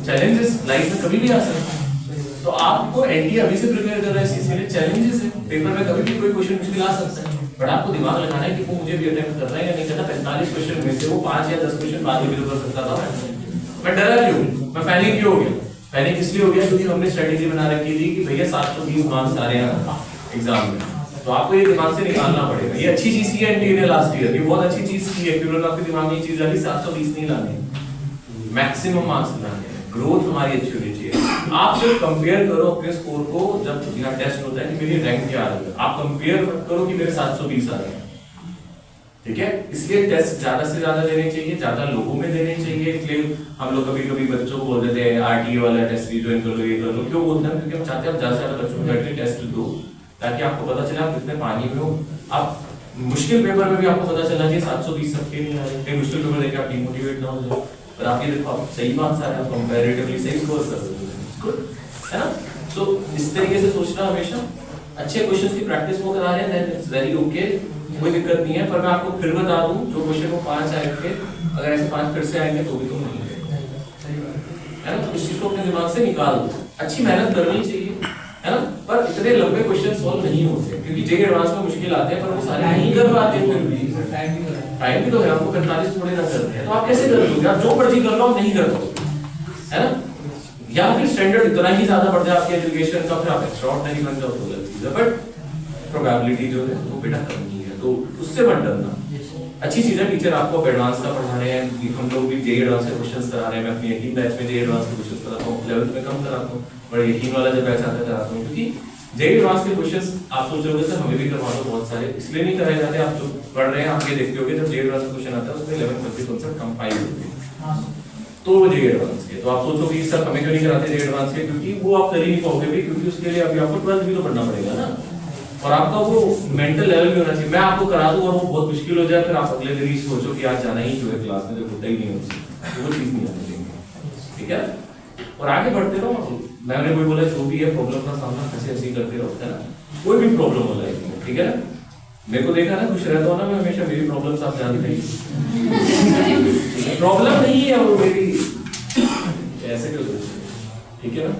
चैलेंजेस लाइफ में कभी भी आ सकते हैं। तो आपको एनटीए अभी से प्रिपेयर कर रहा है, इसीलिए चैलेंजेस है, पेपर में कभी भी कोई क्वेश्चन मुश्किल आ सकता है, बट आपको दिमाग लगाना है कि वो मुझे भी अटेम्प्ट करना है या नहीं करना। 45 क्वेश्चन में से वो 5 या 10 क्वेश्चन बाद में भी कर सकता था। मैं डरा क्यों, मैं पैनिक क्यों हो गया? पैनिक इसलिए हो गया क्योंकि हमने स्ट्रेटेजी बना रखी थी कि भैया 720 मार्क्स आ रहे हैं एग्जाम में, तो आपको ये दिमाग से निकालना पड़ेगा। ये अच्छी चीज की है एनटीए ने लास्ट ईयर, ये बहुत अच्छी चीज की है कि उन्होंने आपके दिमाग में ये चीज डाली 720 नहीं लाने, मैक्सिमम मार्क्स लाने, ग्रोथ हमारी अच्छी होनी चाहिए। आप सिर्फ कंपेयर करो अपने स्कोर को, जब यहाँ टेस्ट होता है कि मेरी रैंक क्या आ रही है, आप कंपेयर करो कि मेरे 720 आ रहे हैं, ठीक है। इसलिए टेस्ट ज्यादा से ज्यादा देने चाहिए, ज्यादा लोगों में देने चाहिए। इसलिए हम लोग कभी कभी बच्चों को बोल देते हैं आरटीए वाला टेस्ट ज्वाइन कर लो, ये कर लो। क्यों बोलते हैं? क्योंकि हम चाहते हैं आप ज्यादा से ज्यादा बच्चों को बैठ के टेस्ट दो, ताकि आपको पता चले आप कितने पानी में हो। आप मुश्किल पेपर में भी आपको पता चलना चाहिए 720 सबके नहीं आ रहे, मुश्किल पेपर देख आप डिमोटिवेट ना हो जाओ। पर आप ये देखो, आप सही मार्क्स आ रहे हैं, कंपैरेटिवली सही स्कोर कर रहे हो, गुड है ना। सो इस तरीके से सोचना, हमेशा अच्छे क्वेश्चंस की प्रैक्टिस वो करा रहे हैं, दैट इज वेरी ओके, कोई दिक्कत नहीं है। पर मैं आपको फिर बता दूं, जो क्वेश्चन को 5 आएंगे, अगर ऐसे 5 फिर से आएंगे तो भी तुम नहीं है ना। तो इस चीज को अपने दिमाग से निकाल दो। अच्छी मेहनत करनी चाहिए, है ना, पर इतने लंबे क्वेश्चन सॉल्व नहीं होते, क्योंकि जेईई एडवांस में मुश्किल आते हैं, पर वो सारे नहीं कर पाते। टाइम भी तो है, आपको 45 थोड़े ना करते हैं, तो आप कैसे कर लोगे? आप जो मर्जी कर लो, आप नहीं कर पाओगे, है ना। या फिर स्टैंडर्ड इतना ही ज्यादा बढ़ जाए आपके एजुकेशन का, फिर आप एक्स्ट्राऑर्डिनरी बन जाओ, तो गलत चीज है। बट प्रोबेबिलिटी जो है वो बेटा करनी है, तो उससे मत डरना। अच्छी चीज है, टीचर आपको एडवांस का पढ़ा रहे हैं, हम लोग भी जेईई एडवांस के क्वेश्चंस करा रहे हैं। मैं अपनी यकीन बैच में जेईई एडवांस के क्वेश्चंस कराता हूँ, 11th में कम कराता हूँ, और यकीन वाला जब बैच आता है कराता हूँ, क्योंकि जेईई एडवांस के क्वेश्चंस आप सोच रहे होगे सर हमें भी करवा दो, बहुत सारे इसलिए नहीं कराए जाते। आप जो पढ़ रहे हैं आप ये देखते होगे, जब जेईई एडवांस का क्वेश्चन आता है उसमें 11 25 कंपाइल होते हैं, तो वो जे एडवांस के, तो आप सोचो कि सर हमें क्यों नहीं कराते जे एडवांस के, क्योंकि वो आप कर ही नहीं पाओगे भाई, क्योंकि उसके लिए अभी आपको 12th भी तो पढ़ना पड़ेगा ना, और आपका वो मेंटल लेवल भी होना चाहिए। मैं आपको करा दूं और वो बहुत मुश्किल हो जाए, फिर आप अगले दिन ही सोचो कि आज जाना ही क्यों है क्लास में, जब होता ही नहीं है उससे, वो चीज नहीं आनी चाहिए, ठीक है। और आगे बढ़ते रहो, मैंने कोई बोला जो भी है प्रॉब्लम का सामना कैसे ऐसे ही करते रहो, है ना, कोई भी प्रॉब्लम हो लाइफ में, ठीक है ना। मेरे को देखा ना खुश रहता हूँ ना मैं, हमेशा मेरी प्रॉब्लम्स आप जानते ही, प्रॉब्लम नहीं है वो मेरी, ऐसे क्यों सोचते, ठीक है ना।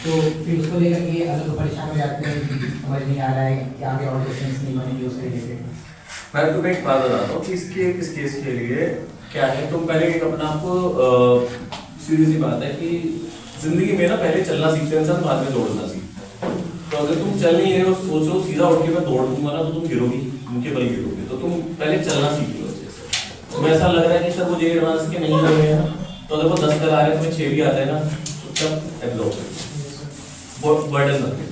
तो फिर उसको लेकर के अगर तो परेशान हो जाते हैं, समझ नहीं आ रहा है कि आगे और क्वेश्चंस नहीं बनेंगे उसके लिए। मैं तुम्हें एक बात बताता हूँ कि इसके इस केस के लिए क्या है, तुम पहले एक अपना आपको सीधी सी बात है कि जिंदगी में ना पहले चलना सीखते हैं इंसान, बाद में दौड़ना सीखते हैं। तो अगर तुम चल नहीं रहे हो, सोचो सीधा उठ के मैं दौड़ दूंगा ना, तो तुम गिरोगी, उनके बल गिरोगे, तो तुम पहले चलना सीख लो अच्छे से। तुम्हें ऐसा लग रहा है कि सर वो जे एडवांस के नहीं हो रहे हैं, तो अगर वो 10 करा रहे हैं, तुम्हें 6 भी आ जाए ना, चुपचाप एब्जॉर्ब करो, बर्डन मत लो।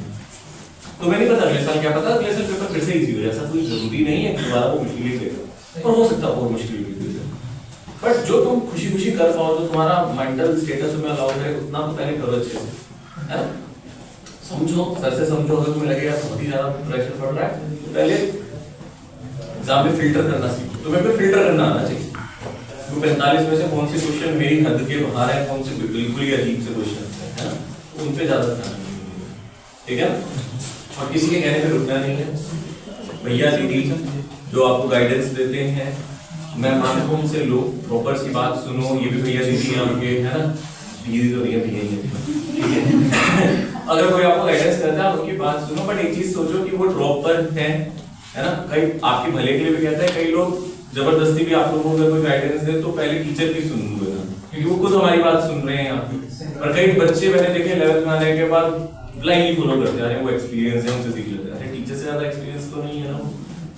तुम्हें नहीं पता अगले साल क्या पता, अगले साल पेपर फिर से इजी हो जाए, ऐसा कोई जरूरी नहीं है कि दोबारा वो मुश्किल ही देगा, और हो सकता है बहुत मुश्किल भी दे। बट जो तुम खुशी खुशी कर पाओ, जो तुम्हारा मेंटल स्टेटस में अलाउ करे, उतना तो पहले करो अच्छे से, है ना। समझो, सर से समझो, अगर तुम्हें लगेगा बहुत ही ज्यादा प्रेशर पड़ रहा है, तो पहले एग्जाम में फिल्टर करना सीखो, तुम्हें भी फिल्टर करना आना चाहिए। तो 45 में से कौन से क्वेश्चन मेरी हद के बाहर है, कौन से बिल्कुल ही अजीब से क्वेश्चन है ना, तो उन पे ज्यादा ध्यान देना, ठीक है। और किसी के कहने पे रुकना नहीं है। भैया दीदी जो आपको गाइडेंस देते हैं, मैं मानता हूं उनसे लो, प्रॉपर सी बात सुनो। ये भी भैया दीदी हैं आपके, है ना, दीदी तो नहीं है, भैया ही है, ठीक है। अगर कोई आपको गाइडेंस करता है, उनकी बात सुनो, बट एक चीज सोचो कि वो ड्रॉपर है ना। कई आपके भले के लिए भी कहते हैं, कई लोग जबरदस्ती भी आप लोगों को कोई गाइडेंस दे तो पहले टीचर की सुनूंगा ना, क्योंकि वो खुद हमारी बात सुन रहे हैं यहाँ पे। और कई बच्चे मैंने देखे 11th में आने के बाद ब्लाइंडली फॉलो करते जा रहे हैं, वो एक्सपीरियंस है उनसे सीख लेते हैं। टीचर से ज्यादा एक्सपीरियंस तो नहीं है ना,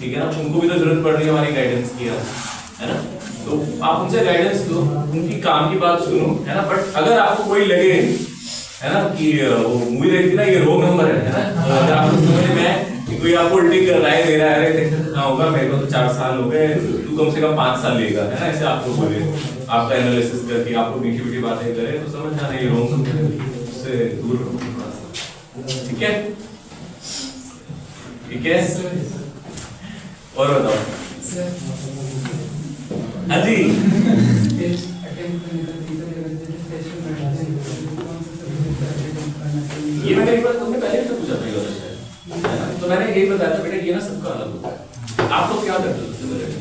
ठीक है ना, उनको भी तो जरूरत पड़ रही है हमारी गाइडेंस की, है ना। तो आप उनसे गाइडेंस दो, उनकी काम की बात सुनो, है ना। बट अगर आपको कोई लगे, है ना, कि वो मूवी देखती ना, ये रोंग नंबर है ना, अगर आपको समझ में आए कि कोई आपको उल्टी कर रहा है, दे रहा है, अरे कितना होगा, मेरे को तो 4 साल हो गए, तू कम से कम 5 साल लेगा, है ना, ऐसे आपको बोले, आपका एनालिसिस करके आपको मीठी मीठी बातें करे, तो समझ जाना ये रोंग नंबर है, उससे दूर रहो थोड़ा सा, ठीक है, ठीक है। और बताओ, हाँ जी, ये मैंने एक बार तुमने पहले भी तो पूछा था, तो मैंने यही बताया था बेटा, ये ना सबका अलग होता है। आप लोग क्या करते हो सबसे पहले?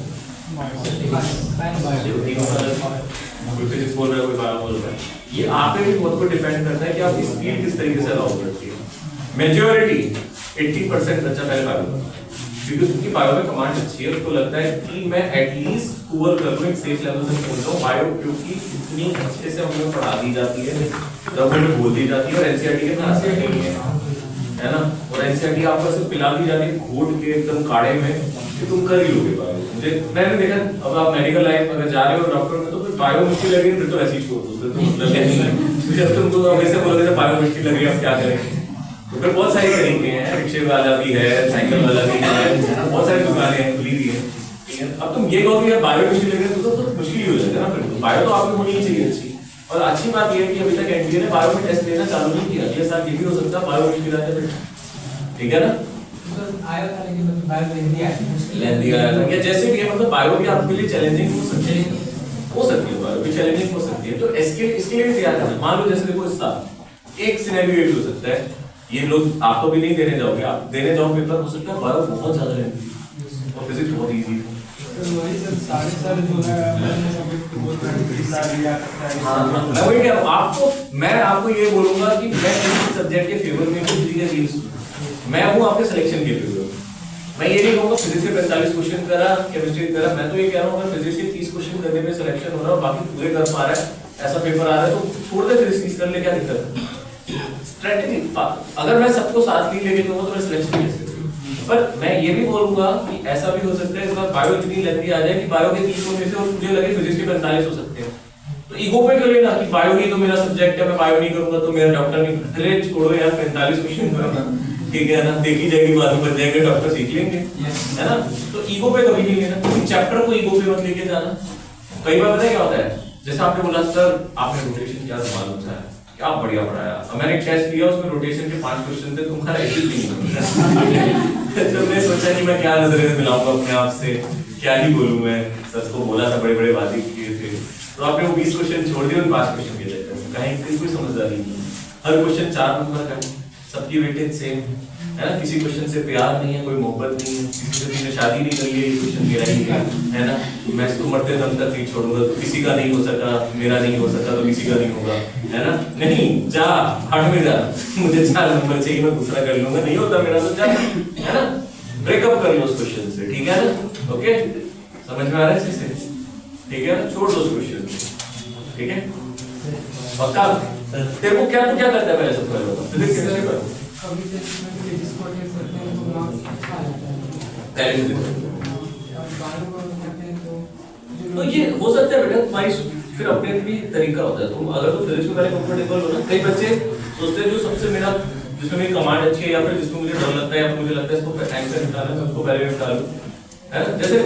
कोई फिजिक्स बोल रहा है, कोई बायो बोल रहा है, ये आप पे भी बहुत कुछ डिपेंड करता है कि आप स्पीड किस तरीके से अलाउ करती है। मेजॉरिटी 80% बच्चा पहले बायो, क्योंकि उसकी बायो में कमांड अच्छी है, उसको लगता है कि मैं एटलीस्ट कवर कर लूं, एक सेफ लेवल तक पहुंच जाऊं बायो, क्योंकि इतनी अच्छे से हमें पढ़ा दी जाती है, गवर्नमेंट बोल दी जाती है, और एनसीईआरटी के पास है ना, और एनसीईआरटी आपको सिर्फ पिला दी जाती है घोट के एकदम काढ़े में कि तुम कर ही लोगे बायो। मुझे मैंने देखा, अब आप मेडिकल लाइन अगर जा रहे हो डॉक्टर में, तो फिर बायो मुश्किल लगी, फिर तो ऐसे ही छोड़ दो, तो जब तुमको हमेशा बोलोगे तो बायो मुश्किल लगी, अब क्या करेंगे। तो फिर बहुत सारे तरीके हैं, रिक्शे वाला भी है, साइकिल वाला भी है, बहुत सारी दुकानें हैं, खुली भी है, ठीक है। अब तुम ये कहो कि बायो मुश्किल लगे तो मुश्किल ही हो जाएगा ना, फिर बायो तो आपको होनी ही चाहिए अच्छी। और अच्छी बात यह है कि अभी तक एनडीए ने बायो में टेस्ट लेना चालू नहीं किया, अगले साल ये भी हो सकता है बायो मुश्किल आ जाए, ठीक है ना। आया था लेकिन मतलब बायो लेंदी आया था, या जैसे भी है, मतलब बायो भी आपके लिए चैलेंजिंग हो सकती है, बायो भी चैलेंजिंग हो सकती है, तो इसके लिए तैयार करना। मान लो जैसे देखो, इस साल एक सिनेरियो ये भी हो सकता है, ये लोग आप तो भी नहीं देने जाओगे, आप देने जाओ पेपर, हो सकता है बायो बहुत ज्यादा लेंदी और फिजिक्स बहुत इजी है। वही सर, सारे जो है मैं आपको ये बोलूंगा कि मैं किसी सब्जेक्ट के फेवर में हूँ, किसी के अगेंस्ट मैं हूँ, आपके सिलेक्शन के फेवर में। मैं ये नहीं कहूँगा फिजिक्स के 45 क्वेश्चन करा, केमिस्ट्री करा, मैं तो ये कह रहा हूँ अगर फिजिक्स के 30 क्वेश्चन करने में सिलेक्शन हो रहा है और बाकी पूरे कर पा रहा है, ऐसा पेपर आ रहा है, तो छोड़ दे फिजिक्स 30 कर ले, क्या दिक्कत है। स्ट्रेटेजी, अगर मैं सबको साथ नहीं लेके दूंगा तो मैं सिलेक्शन कैसे करूंगा। पर मैं ये भी बोलूंगा कि ऐसा भी हो सकता है इस बार बायो इतनी लेंथी आ जाए कि बायो के 30 में से और मुझे लगे फिजिक्स के 45 हो सकते हैं, तो ईगो पे क्यों लेना कि बायो ही तो मेरा सब्जेक्ट है, मैं बायो नहीं करूंगा तो मेरा डॉक्टर नहीं। अरे छोड़ो यार, 45 क्वेश्चन करो, ठीक है ना, देखी जाएगी, बाद में बन जाएंगे, डॉक्टर सीख लेंगे, है ना। तो ईगो पे कभी नहीं लेना, चैप्टर को ईगो पे मत लेके जाना, कई बार पता है क्या होता है, जैसे आपने बोला सर आपने रोटेशन क्या संभाल होता है, क्या बढ़िया पढ़ाया, मैंने एक टेस्ट लिया उसमें रोटेशन के 5 क्वेश्चन थे, तुम्हारा एक भी नहीं। जब मैं सोचा कि मैं क्या नजरिए मिलाऊंगा अपने आप से, क्या ही बोलूं मैं, सर को बोला था बड़े बड़े वादे किए थे, तो आपने वो 20 क्वेश्चन छोड़ दिए, 5 क्वेश्चन के लेते हैं, कहीं कोई समझदारी नहीं, हर क्वेश्चन 4 नंबर का है, सबकी वेटेज सेम है ना, किसी क्वेश्चन से प्यार नहीं है, कोई मोहब्बत नहीं है, किसी से तुमने शादी नहीं कर ली, ये क्वेश्चन मेरा ही है ना, मैं इसको मरते दम तक नहीं छोड़ूंगा, तो किसी का नहीं हो सका, मेरा नहीं हो सका तो किसी का नहीं होगा, है ना, नहीं जा हट में जा, मुझे 4 नंबर चाहिए, मैं दूसरा कर लूंगा, नहीं होता मेरा तो जा, है ना, ब्रेकअप कर लो उस क्वेश्चन से, ठीक है ना, ओके, समझ में आ रहा है इसे, ठीक है ना, छोड़ दो उस क्वेश्चन, ठीक है, पक्का। तेरे को क्या तू क्या करता है पहले सबसे पहले बता, फिजिक्स केमिस्ट्री पर कभी जैसे फिजिक्स को टेस्ट करते हैं तो मार्क्स अच्छा आ जाता है, पहले और बायो को करते हैं तो ये हो सकता है बेटा, तुम्हारी फिर अपने भी तरीका होता है, तुम अगर तो फिजिक्स में पहले कंफर्टेबल हो ना, कई बच्चे सोचते हैं जो सबसे मेरा जिसमें मेरी कमांड अच्छी है या फिर जिसको मुझे डर लगता है या फिर मुझे लगता है इसको टाइम से निकालना है, उसको पहले निकाल लूं, है ना, जैसे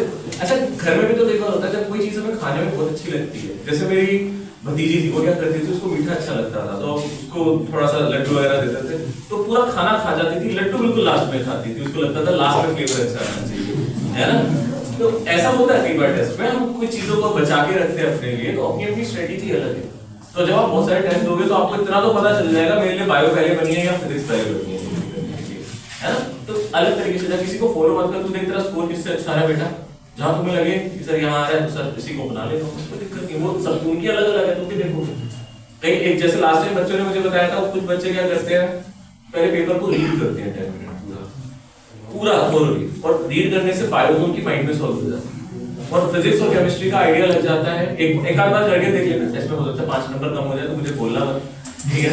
अच्छा घर में भी तो कई बार होता है जब कोई चीज हमें खाने में बहुत अच्छी लगती है, जैसे मेरी भतीजी थी, वो क्या करती थी, उसको मीठा अच्छा लगता था तो उसको थोड़ा सा लड्डू वगैरह देते थे, तो पूरा खाना खा जाती थी, लड्डू बिल्कुल लास्ट में खाती थी, उसको लगता था लास्ट में फ्लेवर अच्छा आना चाहिए, है ना, तो ऐसा होता है कई बार टेस्ट में, हम कुछ चीजों को बचा के रखते हैं अपने लिए, तो अपनी अपनी स्ट्रेटेजी अलग है, तो जब आप बहुत सारे टेस्ट दोगे तो आपको इतना तो पता चल जाएगा मेरे लिए बायो पहले बनी है या फिजिक्स पहले बनी है ना, तो अलग तरीके से जब किसी को फॉलो मत कर, तू देख तेरा स्कोर किससे अच्छा है बेटा, जहां तुम्हें लगे कि सर यहाँ आ रहा है तो सर इसी को बना लेगा, कोई दिक्कत नहीं, वो सब उनकी अलग अलग है, तुम भी देखो कहीं एक जैसे लास्ट टाइम बच्चों ने मुझे बताया था, कुछ बच्चे क्या करते हैं पहले पेपर को रीड करते हैं 10 मिनट पूरा थोरली, और रीड करने से बायो उनकी माइंड में सॉल्व हो जाता है, और फिजिक्स और केमिस्ट्री का आइडिया लग जाता है, एक आध बार करके देख लेना, टेस्ट में हो सकता है 5 नंबर कम हो जाए तो मुझे बोलना मत, ठीक है,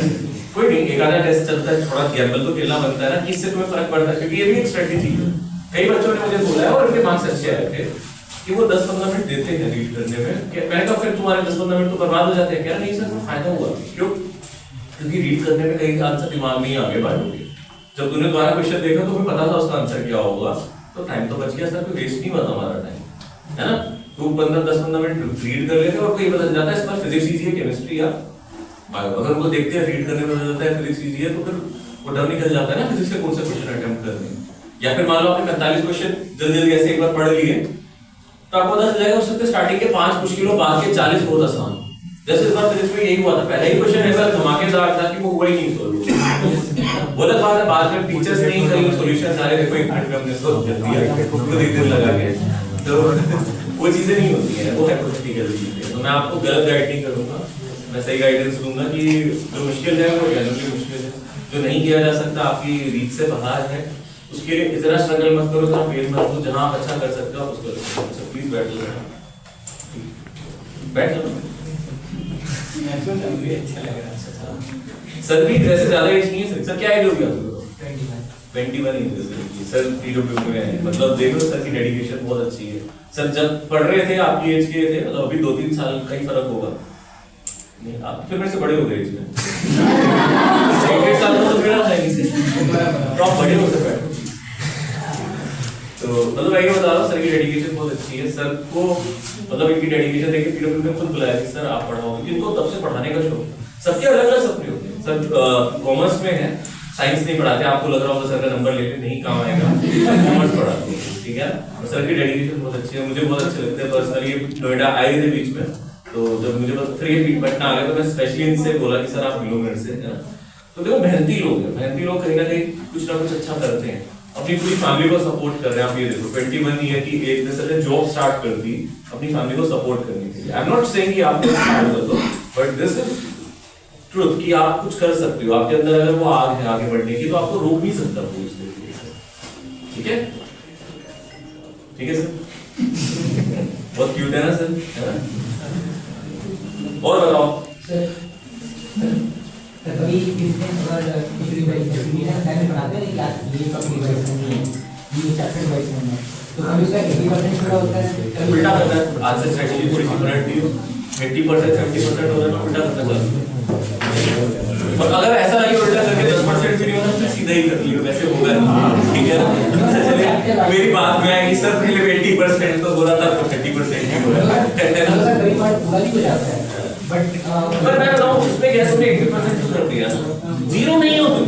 कोई नहीं, एक आधा टेस्ट चलता है, थोड़ा गैम्बल तो खेलना बनता है ना, कि इससे तुम्हें फर्क पड़ता है, क्योंकि ये भी एक स्ट्रेटेजी है, कई बच्चों ने मुझे बोला है और इनके मार्क्स अच्छे आए थे कि वो 10-15 मिनट देते हैं रीड करने में, मैंने कहा फिर तुम्हारे 10-15 मिनट तो बर्बाद हो जाते हैं, क्या नहीं सर में फायदा हुआ, क्यों, क्योंकि रीड करने में कई आंसर दिमाग में ही आगे बढ़ोगे, जब तूने दोबारा क्वेश्चन देखा तो तुम्हें पता था उसका आंसर क्या होगा, तो टाइम तो बच गया सर, कोई वेस्ट नहीं हुआ हमारा टाइम, है ना, तो 10-15 मिनट रीड कर लेते और कोई पता चल जाता है इस पर फिजिक्स इजी है केमिस्ट्री या बायो, अगर उनको देखते हैं रीड करने में पता चलता है फिजिक्स इजी है, तो फिर वो डर निकल जाता है ना फिजिक्स के कौन से क्वेश्चन अटेम्प्ट करने, या फिर मान लो आपने 45 क्वेश्चन जल्दी जल्दी ऐसे एक बार पढ़ लिए तो आपको पता चल जाएगा उसके स्टार्टिंग के 5 मुश्किल और बाद के 40 बहुत आसान, जैसे इस बार फिजिक्स में यही हुआ था, पहला ही क्वेश्चन ऐसा धमाकेदार था कि वो हुआ ही नहीं सॉल्व, गलत बात है, बाद में टीचर्स ने ही कहीं सॉल्यूशन सारे देखो एक मिनट में हमने सॉल्व कर दिया, खुद एक दिन लगा के, तो वो चीजें नहीं होती है, वो हाइपोथेटिकल चीजें, तो मैं आपको गलत गाइड नहीं करूंगा, मैं सही गाइडेंस दूंगा कि जो मुश्किल है वो जनरली मुश्किल है, जो नहीं किया जा सकता आपकी रीत से बाहर है, उसके लिए इतना स्ट्रगल मत करो, इतना पेन मत लो, जहां आप अच्छा कर सकते हो आप उसको करो, प्लीज बैठ लो, बैठ लो, अच्छा लग रहा है सर भी जैसे ज्यादा एज नहीं है सर, क्या एज हो गया आपको 21 एज सर, पीडब्ल्यू में है, मतलब देखो सर की डेडिकेशन बहुत अच्छी है, सर जब पढ़ रहे थे आपकी एज के थे, मतलब अभी 2-3 साल का ही फर्क होगा, नहीं आप फिर मेरे से बड़े हो गए इसमें 1-1.5 साल तो मेरा था इसे, तो आप बड़े हो सकते हैं, तो मतलब वही बता रहा हूँ, सर की डेडिकेशन बहुत अच्छी है, सर को मतलब इनकी डेडिकेशन देखिए पीडब्ल्यू ने खुद बुलाया कि सर आप पढ़ाओ, क्योंकि इनको तब से पढ़ाने का शौक, सबके अलग अलग सपने होते हैं, सर कॉमर्स में है, साइंस नहीं पढ़ाते, आपको लग रहा होगा सर का नंबर लेके नहीं काम आएगा, कॉमर्स पढ़ाते हैं, ठीक है, और सर की डेडिकेशन बहुत अच्छी है, मुझे बहुत अच्छे लगते हैं पर्सनली, ये नोएडा आए थे बीच में, तो जब मुझे फिर ये पटना आ गया तो मैं स्पेशली इनसे बोला कि सर आप मिलो मेरे से, है ना, तो देखो मेहनती लोग हैं, मेहनती लोग कहीं ना कहीं कुछ ना कुछ अच्छा करते हैं, अपनी पूरी फैमिली को सपोर्ट कर रहे हैं, आप ये देखो 21 ईयर की एज में सर ने जॉब स्टार्ट कर दी अपनी फैमिली को सपोर्ट करने के लिए, आई एम नॉट सेइंग कि आप स्टार्ट कर दो, बट दिस इज ट्रुथ कि आप कुछ कर सकते हो, आपके अंदर अगर वो आग है आगे बढ़ने की तो आपको रोक नहीं सकता कोई उस तरीके से, ठीक है, ठीक है सर, बहुत क्यूट है ना सर, है ना, और बताओ कभी बिजनेस और पहले बनाते हैं क्या ये कभी डिवाइस नहीं है, ये सेपरेट डिवाइस नहीं है, तो कभी उसका 80% पूरा होता है, उल्टा करता है, आज से स्ट्रेटजी थोड़ी सी पलट दी 80% 70% हो रहा है, उल्टा करना चाहिए, और अगर ऐसा लगे उल्टा करके 10% भी नहीं होना तो सीधा ही कर लियो, वैसे होगा नहीं, ठीक है ना। चलिए मेरी बात में आएगी सर, पहले 80% तो बोला था, तो 30% ही हो रहा है। कई बार पूरा भी हो जाता है, पर मैं बताऊं उसमें क्या तुमने 80% कर दिया, जीरो नहीं हो तुम,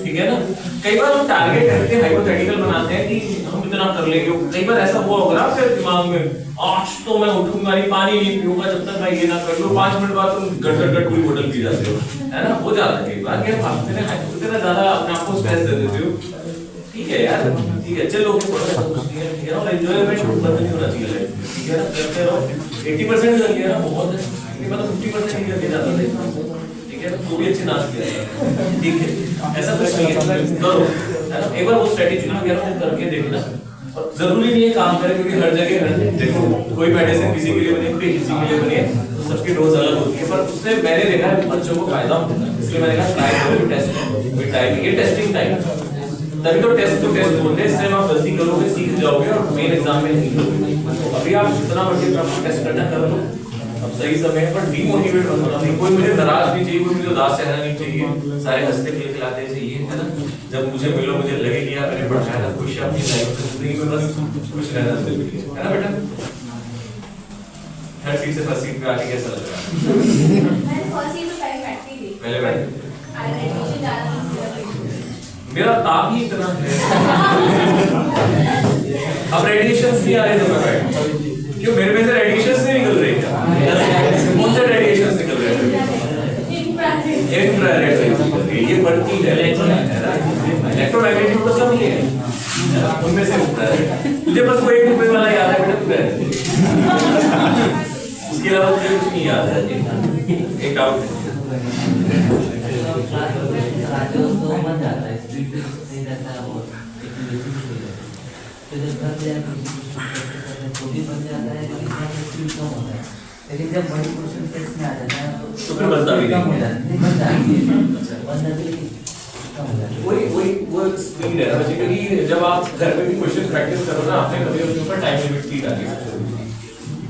ठीक है ना। कई बार हम टारगेट करके हाइपोथेटिकल बनाते हैं कि हम इतना कर लेंगे, कई बार ऐसा हुआ होगा ना फिर दिमाग में, आज तो मैं उठूंगा नहीं, पानी नहीं पीऊंगा जब तक मैं ये ना कर लूं, 5 मिनट बाद तुम गट पूरी बोतल पी जाते हो, है ना। हो जाता है कई बार कि आप इतना ज्यादा अपने आप को स्ट्रेस दे देते हो। ठीक है यार, ठीक है, चलो थोड़ा सा ठीक है ना, एंजॉयमेंट बंद नहीं होना चाहिए लाइफ में, ठीक है ना। करते रहो, 80% कर लिया ना बहुत है, इसके बाद 50% नहीं करके जाता था, ठीक है, तो भी अच्छे नाच किया, ठीक है, ऐसा कुछ नहीं है, करो, है ना। एक बार वो स्ट्रेटेजी में कह रहा हूं करके देखना, और जरूरी नहीं है काम करें, क्योंकि हर जगह देखो कोई मेडिसिन किसी के लिए बनी, कोई किसी के लिए बनी है, तो सबकी डोज अलग होती है, पर उससे मैंने देखा है बच्चों को फायदा होता है, इसलिए मैंने कहा ट्राई करो, टेस्ट विद टाइम, ये टेस्टिंग टाइम, तभी तो टेस्ट बोलते हैं, इससे आप गलती करोगे सीख जाओगे और मेन एग्जाम में नहीं करोगे। तो अभी आप जितना मर्जी टेस्ट करना कर लो, अब सही समय है, पर डीमोटिवेट मत होना, नहीं कोई मुझे नाराज नहीं चाहिए, कोई मुझे उदास रहना नहीं चाहिए, सारे हंसते खिलखिलाते चाहिए, है ना। जब मुझे मिलो मुझे लगे कि यार मैंने पढ़ाया था, खुश अपनी लाइफ जिंदगी में बस खुश रहना जरूरी है ना बेटा। हर चीज से फर्स्ट सीट पे आके कैसा लग रहा है? मैं फर्स्ट सीट पे पहले बैठती थी, पहले बैठ एडमिशन ज्यादा मेरा ताप ही इतना है, अब रेडिएशन नहीं आ रहे थे मैं बैठ, क्यों मेरे में से रेडिएशन नहीं निकल रही क्या? कौन से रेडिएशन निकल रहे थे? इंफ्रारेड, ये बढ़ती है, इलेक्ट्रोमैग्नेटिक तो सब ही है, उनमें से तुझे बस वो 1 रुपए वाला याद है बेटा, उसके अलावा मुझे कुछ नहीं याद है। एक डाउट है, तो बन जाता है, स्पीड पे सही रहता है, और तो जब घर पे तो भी बन जाता है, लेकिन स्पीड कम होता है, लेकिन जब बड़ी क्वेश्चन टेस्ट में आ जाता है तो फिर बनता भी कम हो जाता है, बन जाती है, बन जाती है, कम हो जाती है। वो स्पीड है ना, क्योंकि जब आप घर पे भी क्वेश्चन प्रैक्टिस करो ना, आपने कभी उसके ऊपर टाइम लिमिट की डाली है।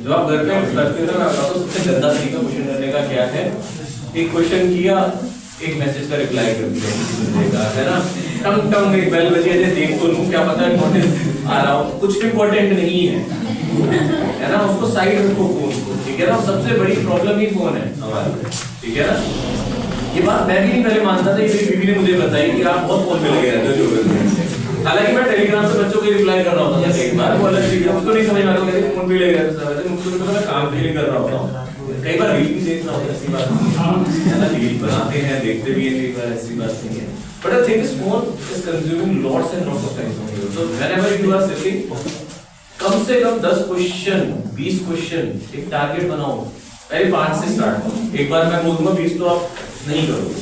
जब आप घर पे करते हो ना, तो सबसे गंदा तरीका क्वेश्चन करने का क्या है, एक क्वेश्चन किया, एक मैसेज का रिप्लाई कर दिया, है ना, टंग टंग एक बेल बजी है, देख तो लूं, क्या पता नोटिस आ रहा हो, कुछ इंपॉर्टेंट नहीं है ना, उसको साइड रखो फोन को, ठीक है ना। सबसे बड़ी प्रॉब्लम ही फोन है हमारा, ठीक है ना। ये बात मैं भी नहीं पहले मानता था, मेरी बीवी ने मुझे बताई कि आप बहुत फोन में लगे रहते हो, हालांकि मैं टेलीग्राम से बच्चों के रिप्लाई कर रहा होता था, एक बार वो अलग चीज है, उसको नहीं समझ में आता, मेरे फोन पे लगे रहते हैं, मुझे पता मैं काम के लिए कर रहा होता हूं, कई बार रील भी देखना होता है, ऐसी बात नहीं है ना, रील बनाते हैं देखते भी हैं, कई बार ऐसी बात नहीं है, but I think phone is consuming lots and lots of time on you, so whenever you are sitting, कम से कम 10 क्वेश्चन 20 क्वेश्चन एक टारगेट बनाओ, पहले 5 से स्टार्ट करो, एक बार मैं बोलूंगा 20 तो आप नहीं करोगे,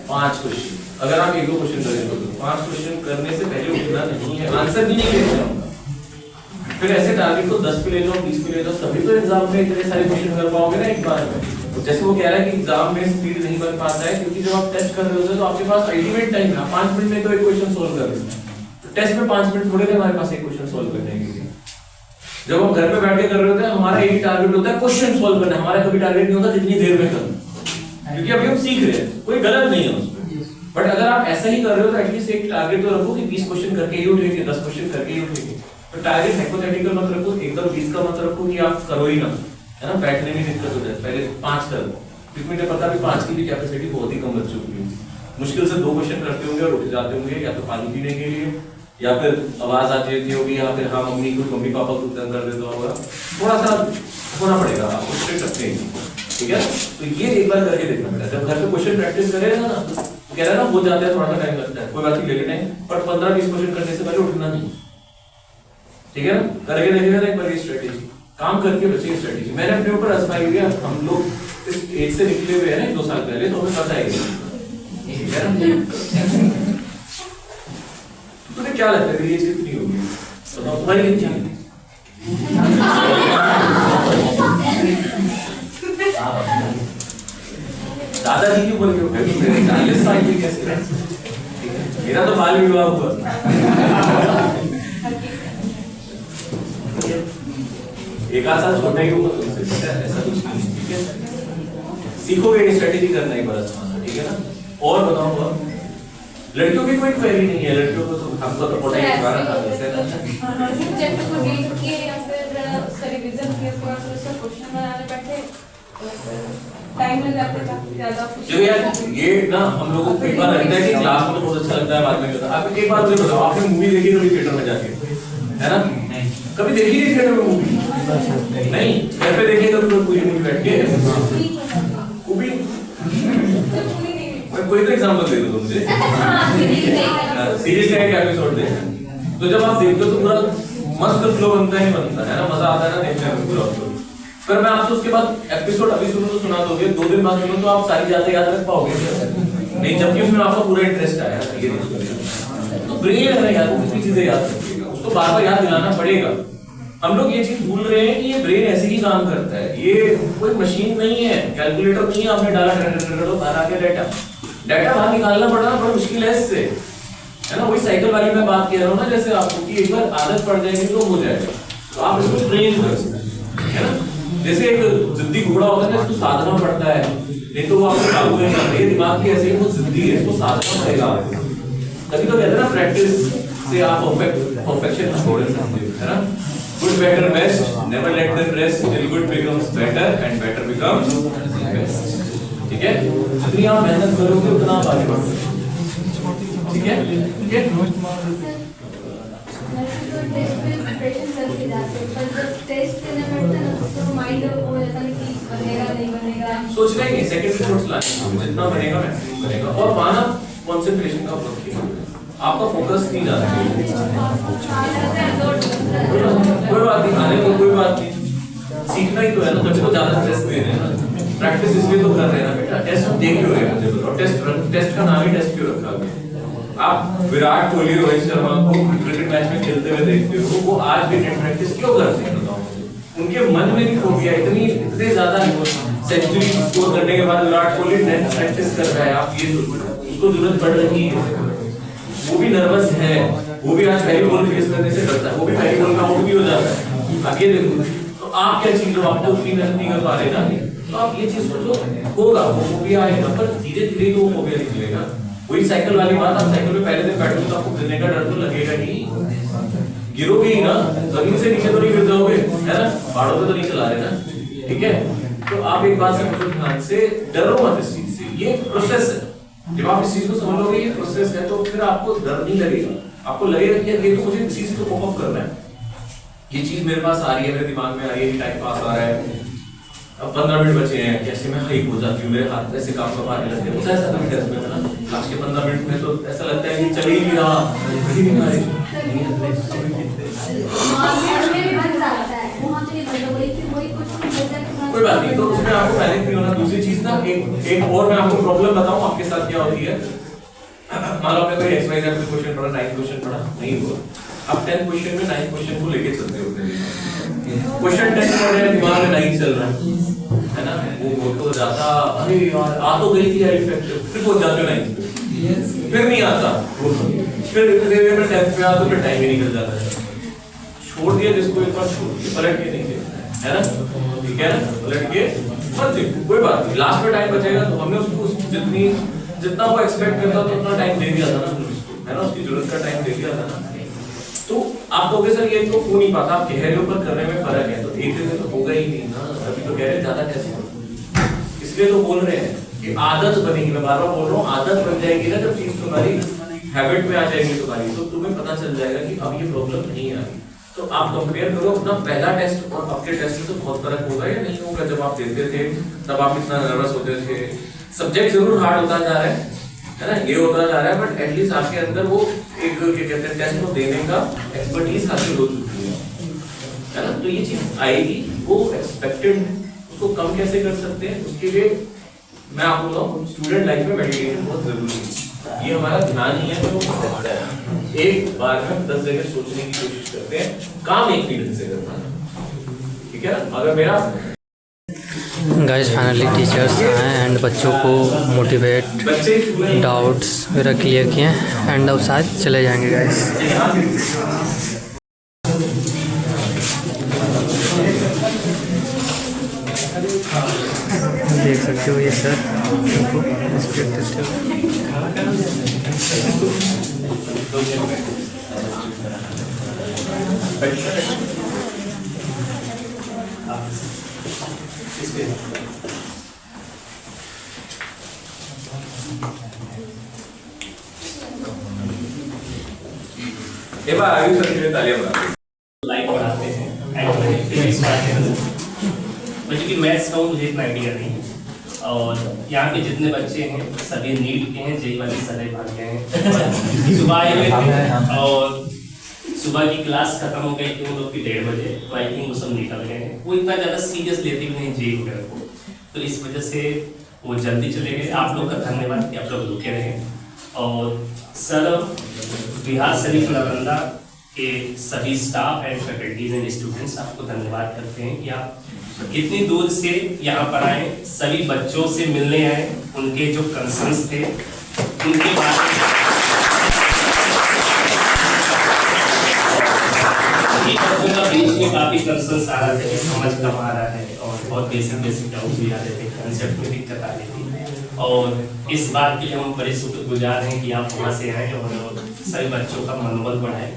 5 क्वेश्चन, अगर आप 1-2 क्वेश्चन करें तो 5 क्वेश्चन करने से पहले उठना नहीं है, आंसर भी नहीं देना होगा, फिर ऐसे टारगेट को 10 पे ले जाओ, 20 पे ले जाओ, तभी तो एग्जाम में इतने सारे क्वेश्चन कर पाओगे ना एक बार में। जैसे वो कह रहा है कि एग्जाम में स्पीड नहीं बन पाता है, क्योंकि जब आप टेस्ट कर रहे होते हो तो आपके पास अल्टीमेट टाइम है, 5 मिनट में तो एक क्वेश्चन सोल्व कर लेते हैं, तो टेस्ट में 5 मिनट थोड़े हमारे पास एक क्वेश्चन सोल्व करने के लिए। जब हम घर पे बैठ के कर रहे होते हैं, हमारा एक ही टारगेट होता है क्वेश्चन सोल्व करना, हमारा कभी टारगेट नहीं होता कितनी देर में करना, क्योंकि अभी हम सीख रहे हैं, कोई गलत नहीं है उसमें। बट अगर आप ऐसा ही कर रहे हो तो एटलीस्ट एक टारगेट तो रखो कि 20 क्वेश्चन करके ही उठेंगे, 10 क्वेश्चन करके ही उठेंगे, तो टारगेट हाइपोथेटिकल मत रखो, एकदम 20 का मत रखो कि आप करो ही ना, है ना, बैठने में दिक्कत हो जाए, पहले 5 कर लो, क्योंकि मुझे पता भी 5 की भी कैपेसिटी बहुत ही कम बच्चों की, मुश्किल से 2 क्वेश्चन करते होंगे और उठ जाते होंगे, या तो पानी पीने के लिए, या फिर आवाज आती रहती होगी, या फिर हाँ मम्मी पापा को तंग कर देता होगा, थोड़ा सा होना पड़ेगा, आपको स्ट्रिक्ट रखते हैं, ठीक है। तो ये एक बार करके देखना पड़ेगा, जब घर पे क्वेश्चन प्रैक्टिस करेगा ना, तो कह रहा है ना हो जाता है, थोड़ा सा टाइम लगता है, कोई बात नहीं, ले लेना है, पर 15-20 क्वेश्चन करने से पहले उठना नहीं, ठीक है ना, करके देखिएगा ना एक बार ये स्ट्रेटेजी काम करके बच्चे स्ट्रेटेजी मैंने अपने ऊपर आजमाई हुई है। हम लोग इस एज से निकले हुए हैं 2 साल पहले, तो हमें पता है, ठीक है ना। तुम्हें क्या लगता है ये एज कितनी होगी, बताओ तुम्हारी कितनी है? दादाजी क्यों बोल के उठे, मेरे 40 साल की कैसे, मेरा तो बाल विवाह हुआ, एक आध साल छोटा ही होगा तुमसे, ऐसा कुछ नहीं, ठीक है। सीखोगे ये स्ट्रेटेजी करना ही बड़ा आसान है, ठीक है ना। और बताओ और लड़कियों की कोई क्वेरी नहीं है, लड़कियों को तो हमको तो पढ़ाई करवाना था वैसे सब्जेक्ट को रीड किए या फिर उसका रिवीजन किए, उसके बाद उसका क्वेश्चन बनाने बैठे, टाइम लग जाता था ज्यादा। जो यार ये ना हम लोगों को एक बार लगता है कि क्लास में तो बहुत अच्छा लगता है, बाद में होता है। आप एक बार मुझे बताओ, आपने मूवी देखी कभी थिएटर में जाके, है ना? कभी देखी है थिएटर में मूवी? नहीं। घर पे देखिए कभी कोई पूरी मूवी बैठ के मूवी, मैं कोई तो एग्जांपल दे दो मुझे। सीरीज का एक एपिसोड देखा तो जब आप देखते हो तो पूरा मस्त फ्लो बनता है, नहीं बनता है ना, मजा आता है ना देखने में पूरा फ्लो। पर मैं आपसे उसके बाद एपिसोड अभी सुनो तो सुना दोगे, 2 दिन बाद सुनो तो आप सारी यादें याद रख पाओगे नहीं, जबकि उसमें आपका पूरा इंटरेस्ट आया है। तो ब्रेन है ना यार, वो कितनी चीजें याद रखेगा, उसको बार बार याद दिलाना पड़ेगा। हम लोग ये चीज भूल रहे हैं कि ये ब्रेन ऐसे ही काम करता है, ये कोई मशीन नहीं है, कैलकुलेटर नहीं है, आपने डाला बाहर आ गया डाटा बाहर निकालना पड़ना बड़ा मुश्किल है इससे, है ना? वही साइकिल वाली मैं बात कह रहा हूँ ना, जैसे आपको कि एक बार आदत पड़ जाएगी तो हो जाएगा, तो आप इसको ट्रेन कर सकते हैं, है ना? जैसे एक जिद्दी घोड़ा होता है ना, इसको साधना पड़ता है, नहीं तो वो आपको काबू नहीं करता। ये दिमाग की ऐसे ही वो जिद्दी है, इसको साधना पड़ेगा आपको। तभी तो कहते हैं ना, प्रैक्टिस से आप परफेक्शन छोड़ सकते हो, है ना? Good, better, best. Never let them rest till good becomes better and better becomes best. ठीक है? जितनी आप मेहनत करोगे उतना आप आगे बढ़ोगे। ठीक है? ठीक है? प्रिपरेशन करके जाते हैं, पर जब टेस्ट देने बैठते हैं ना तो माइंड हो जाता है कि बनेगा नहीं बनेगा। सोच रहे हैं सेकंड नोट्स लाएं, जितना बनेगा मैक्सिमम बनेगा, और वहाँ ना कंसंट्रेशन का बहुत कीजिए, आपका फोकस नहीं जाना चाहिए। कोई बात नहीं, आने को कोई बात नहीं, सीखना ही तो है ना, तभी तो ज्यादा स्ट्रेस दे रहे हैं ना, प्रैक्टिस इसलिए तो कर रहे हैं ना बेटा। टेस्ट हम देख क्यों रहे हैं मुझे बताओ, टेस्ट का नाम ही टेस्ट क्यों रखा गया? आप विराट कोहली, रोहित शर्मा को क्रिकेट मैच में खेलते हुए देखते हो, वो आज भी नेट प्रैक्टिस क्यों करते हैं बताओ मुझे? उनके मन में नहीं फोबिया, इतने ज्यादा सेंचुरी स्कोर करने के बाद विराट कोहली नेट प्रैक्टिस कर रहा है, आप ये उसको जरूरत पड़ रही है, वो भी नर्वस है, वो भी आज पहली बॉल फेस करने से डरता है, वो भी पहली बॉल का आउट भी हो जाता है। अब ये देखो, तो आप क्या चीज हो, आप तो उतनी मेहनत नहीं कर पा रहे ना, तो आप ये चीज सोचो, होगा वो फोबिया आएगा, पर धीरे धीरे तो वो फोबिया निकलेगा। वही साइकिल वाली बात, आप साइकिल पे पहले दिन बैठोगे तो आपको गिरने का डर तो लगेगा ही, गिरोगे ही ना, जमीन से नीचे तो नहीं गिर जाओगे, है ना? पहाड़ों पे तो नहीं चला रहे ना, ठीक है? तो आप एक बात समझो ध्यान से, डरो मत इस चीज से, ये प्रोसेस है। जब आप इस चीज को समझ लोगे ये प्रोसेस है, तो फिर आपको डर नहीं लगेगा, आपको लगेगा कि ये तो मुझे इसी चीज को कॉप अप करना है, ये चीज मेरे पास आ रही है, मेरे दिमाग में आ रही है, टाइम पास आ रहा है, अब 15 मिनट बचे हैं, कैसे मैं हाइप हो जाती हूँ, मेरे हाथ ऐसे काम का मारने लगते हैं, मुझे ऐसा कभी टेस्ट में ना, लास्ट के 15 मिनट में तो ऐसा लगता है कि चल ही नहीं रहा, कोई बात नहीं, तो उसमें आपको पैनिक नहीं होना। दूसरी चीज ना, एक और मैं आपको प्रॉब्लम बताऊं आपके साथ क्या होती है। मान लो आपने कोई एक्सरसाइज में क्वेश्चन पढ़ा, 9 क्वेश्चन पढ़ा, नहीं हुआ, अब 10 क्वेश्चन में 9 क्वेश्चन को लेके चलते हो, क्वेश्चन 10 पढ़ रहे हैं, दिमाग में 9 चल रहा है ना, वो तो जाता, अरे यार आ तो गई थी इफेक्टिव, फिर वो जाते हो 9 पे, फिर नहीं आता, फिर धीरे-धीरे में 10 पे आता, फिर टाइम ही निकल जाता है, छोड़ दिया जिसको एक बार, छोड़ दिया, पलट के नहीं देखना है ना, ठीक है ना? पलट के मत देखो, कोई बात नहीं, लास्ट में टाइम बचेगा तो हमने उसको जितना वो एक्सपेक्ट करता था उतना टाइम दे दिया था ना, है ना, उसकी जरूरत का टाइम दे दिया था ना। तो आप कहोगे सर ये तो हो नहीं पाता, आप कह रहे हो पर करने में फर्क है, तो एक दिन में तो होगा ही नहीं ना, अभी तो कह रहे हैं ज्यादा कैसे होगा, इसलिए तो बोल रहे हैं कि आदत बनेगी, मैं बार बार बोल रहा हूँ, आदत बन जाएगी ना, जब चीज तुम्हारी हैबिट में आ जाएगी तुम्हारी, तो तुम्हें पता चल जाएगा कि अब ये प्रॉब्लम नहीं आ रही। तो आप कंपेयर करो अपना पहला टेस्ट और अब के टेस्ट में, तो बहुत फर्क होगा या नहीं होगा? जब आप देते थे तब आप इतना नर्वस होते थे, सब्जेक्ट जरूर हार्ड होता जा रहा है ना, ये होता जा रहा है, बट एटलीस्ट आपके अंदर वो एक क्या कहते हैं टेस्ट को देने का एक्सपर्टीज हासिल हो चुकी है ना, तो ये चीज आएगी, वो एक्सपेक्टेड, उसको कम कैसे कर सकते हैं, उसके लिए मैं आपको बताऊं, स्टूडेंट लाइफ में मेडिटेशन बहुत जरूरी है। ये हमारा ध्यान ही है, तो एक बार में 10 जगह सोचने की कोशिश करते हैं, काम एक मिनट से करना है, ठीक है ना? अगर मेरा गाइस फाइनली टीचर्स आए एंड बच्चों को मोटिवेट, डाउट्स वगैरह क्लियर किए एंड अब शायद चले जाएंगे गाइस। देख सकते हो ये सर उनको रिस्पेक्ट देते हुए। ये बार आयुष सर के लिए तालियां बजाते लाइव पढ़ाते हैं एंड फिजिक्स पढ़ाते हैं। बच्चों की मैथ्स का मुझे इतना आइडिया नहीं है और यहाँ के जितने बच्चे हैं सभी नीट के हैं, जेई वाले सारे भाग गए हैं। सुबह आए हुए थे और सुबह की क्लास खत्म हो गई थी उन लोग की 1:30 बजे, तो आई थिंक वो सब निकल गए हैं। वो इतना ज़्यादा सीरियस लेते भी नहीं जेई वगैरह को, तो इस वजह से वो जल्दी चले गए। आप लोग का धन्यवाद कि आप लोग रुके रहे। और सर बिहार शरीफ नालंदा के सभी staff and faculties and students आपको धन्यवाद करते हैं कि आप इतनी दूर से यहाँ पर आए, सभी बच्चों से मिलने आए, उनके जो कंसर्न्स थे उनके बारे बच्चों का बीच में काफी कंसर्न्स आ रहे थे, समझ कम आ रहा है और बहुत बेसिक डाउट्स भी आ रहे थे, कंसेप्ट में दिक्कत आ रही थी। और इस बात के लिए हम बड़े शुक्रगुजार हैं कि आप वहाँ से आए और सभी बच्चों का मनोबल बढ़ाए।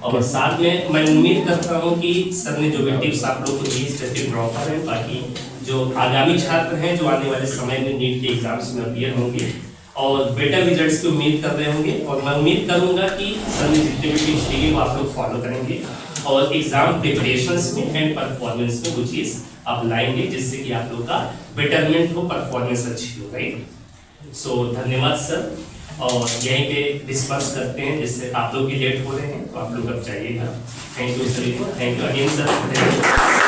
और साथ में मैं उम्मीद करता हूँ कि सर ने जो भी टिप्स आप लोगों को दी स्पेशली ड्रॉपर हैं, बाकी जो आगामी छात्र हैं जो आने वाले समय में नीट के एग्जाम्स में अपीयर होंगे और बेटर रिजल्ट्स की उम्मीद कर रहे होंगे। और मैं उम्मीद करूँगा कि सर ने जितने भी टिप्स दिए वो आप लोग फॉलो करेंगे और एग्जाम प्रिपरेशंस में एंड परफॉर्मेंस में वो चीज़ आप लाएंगे जिससे कि आप लोग का बेटरमेंट हो, परफॉर्मेंस अच्छी हो। राइट, सो धन्यवाद सर। और यहीं पे डिस्कस करते हैं, जिससे आप लोग भी लेट हो रहे हैं तो आप लोग अब जाइएगा। Thank you sir, thank you again sir.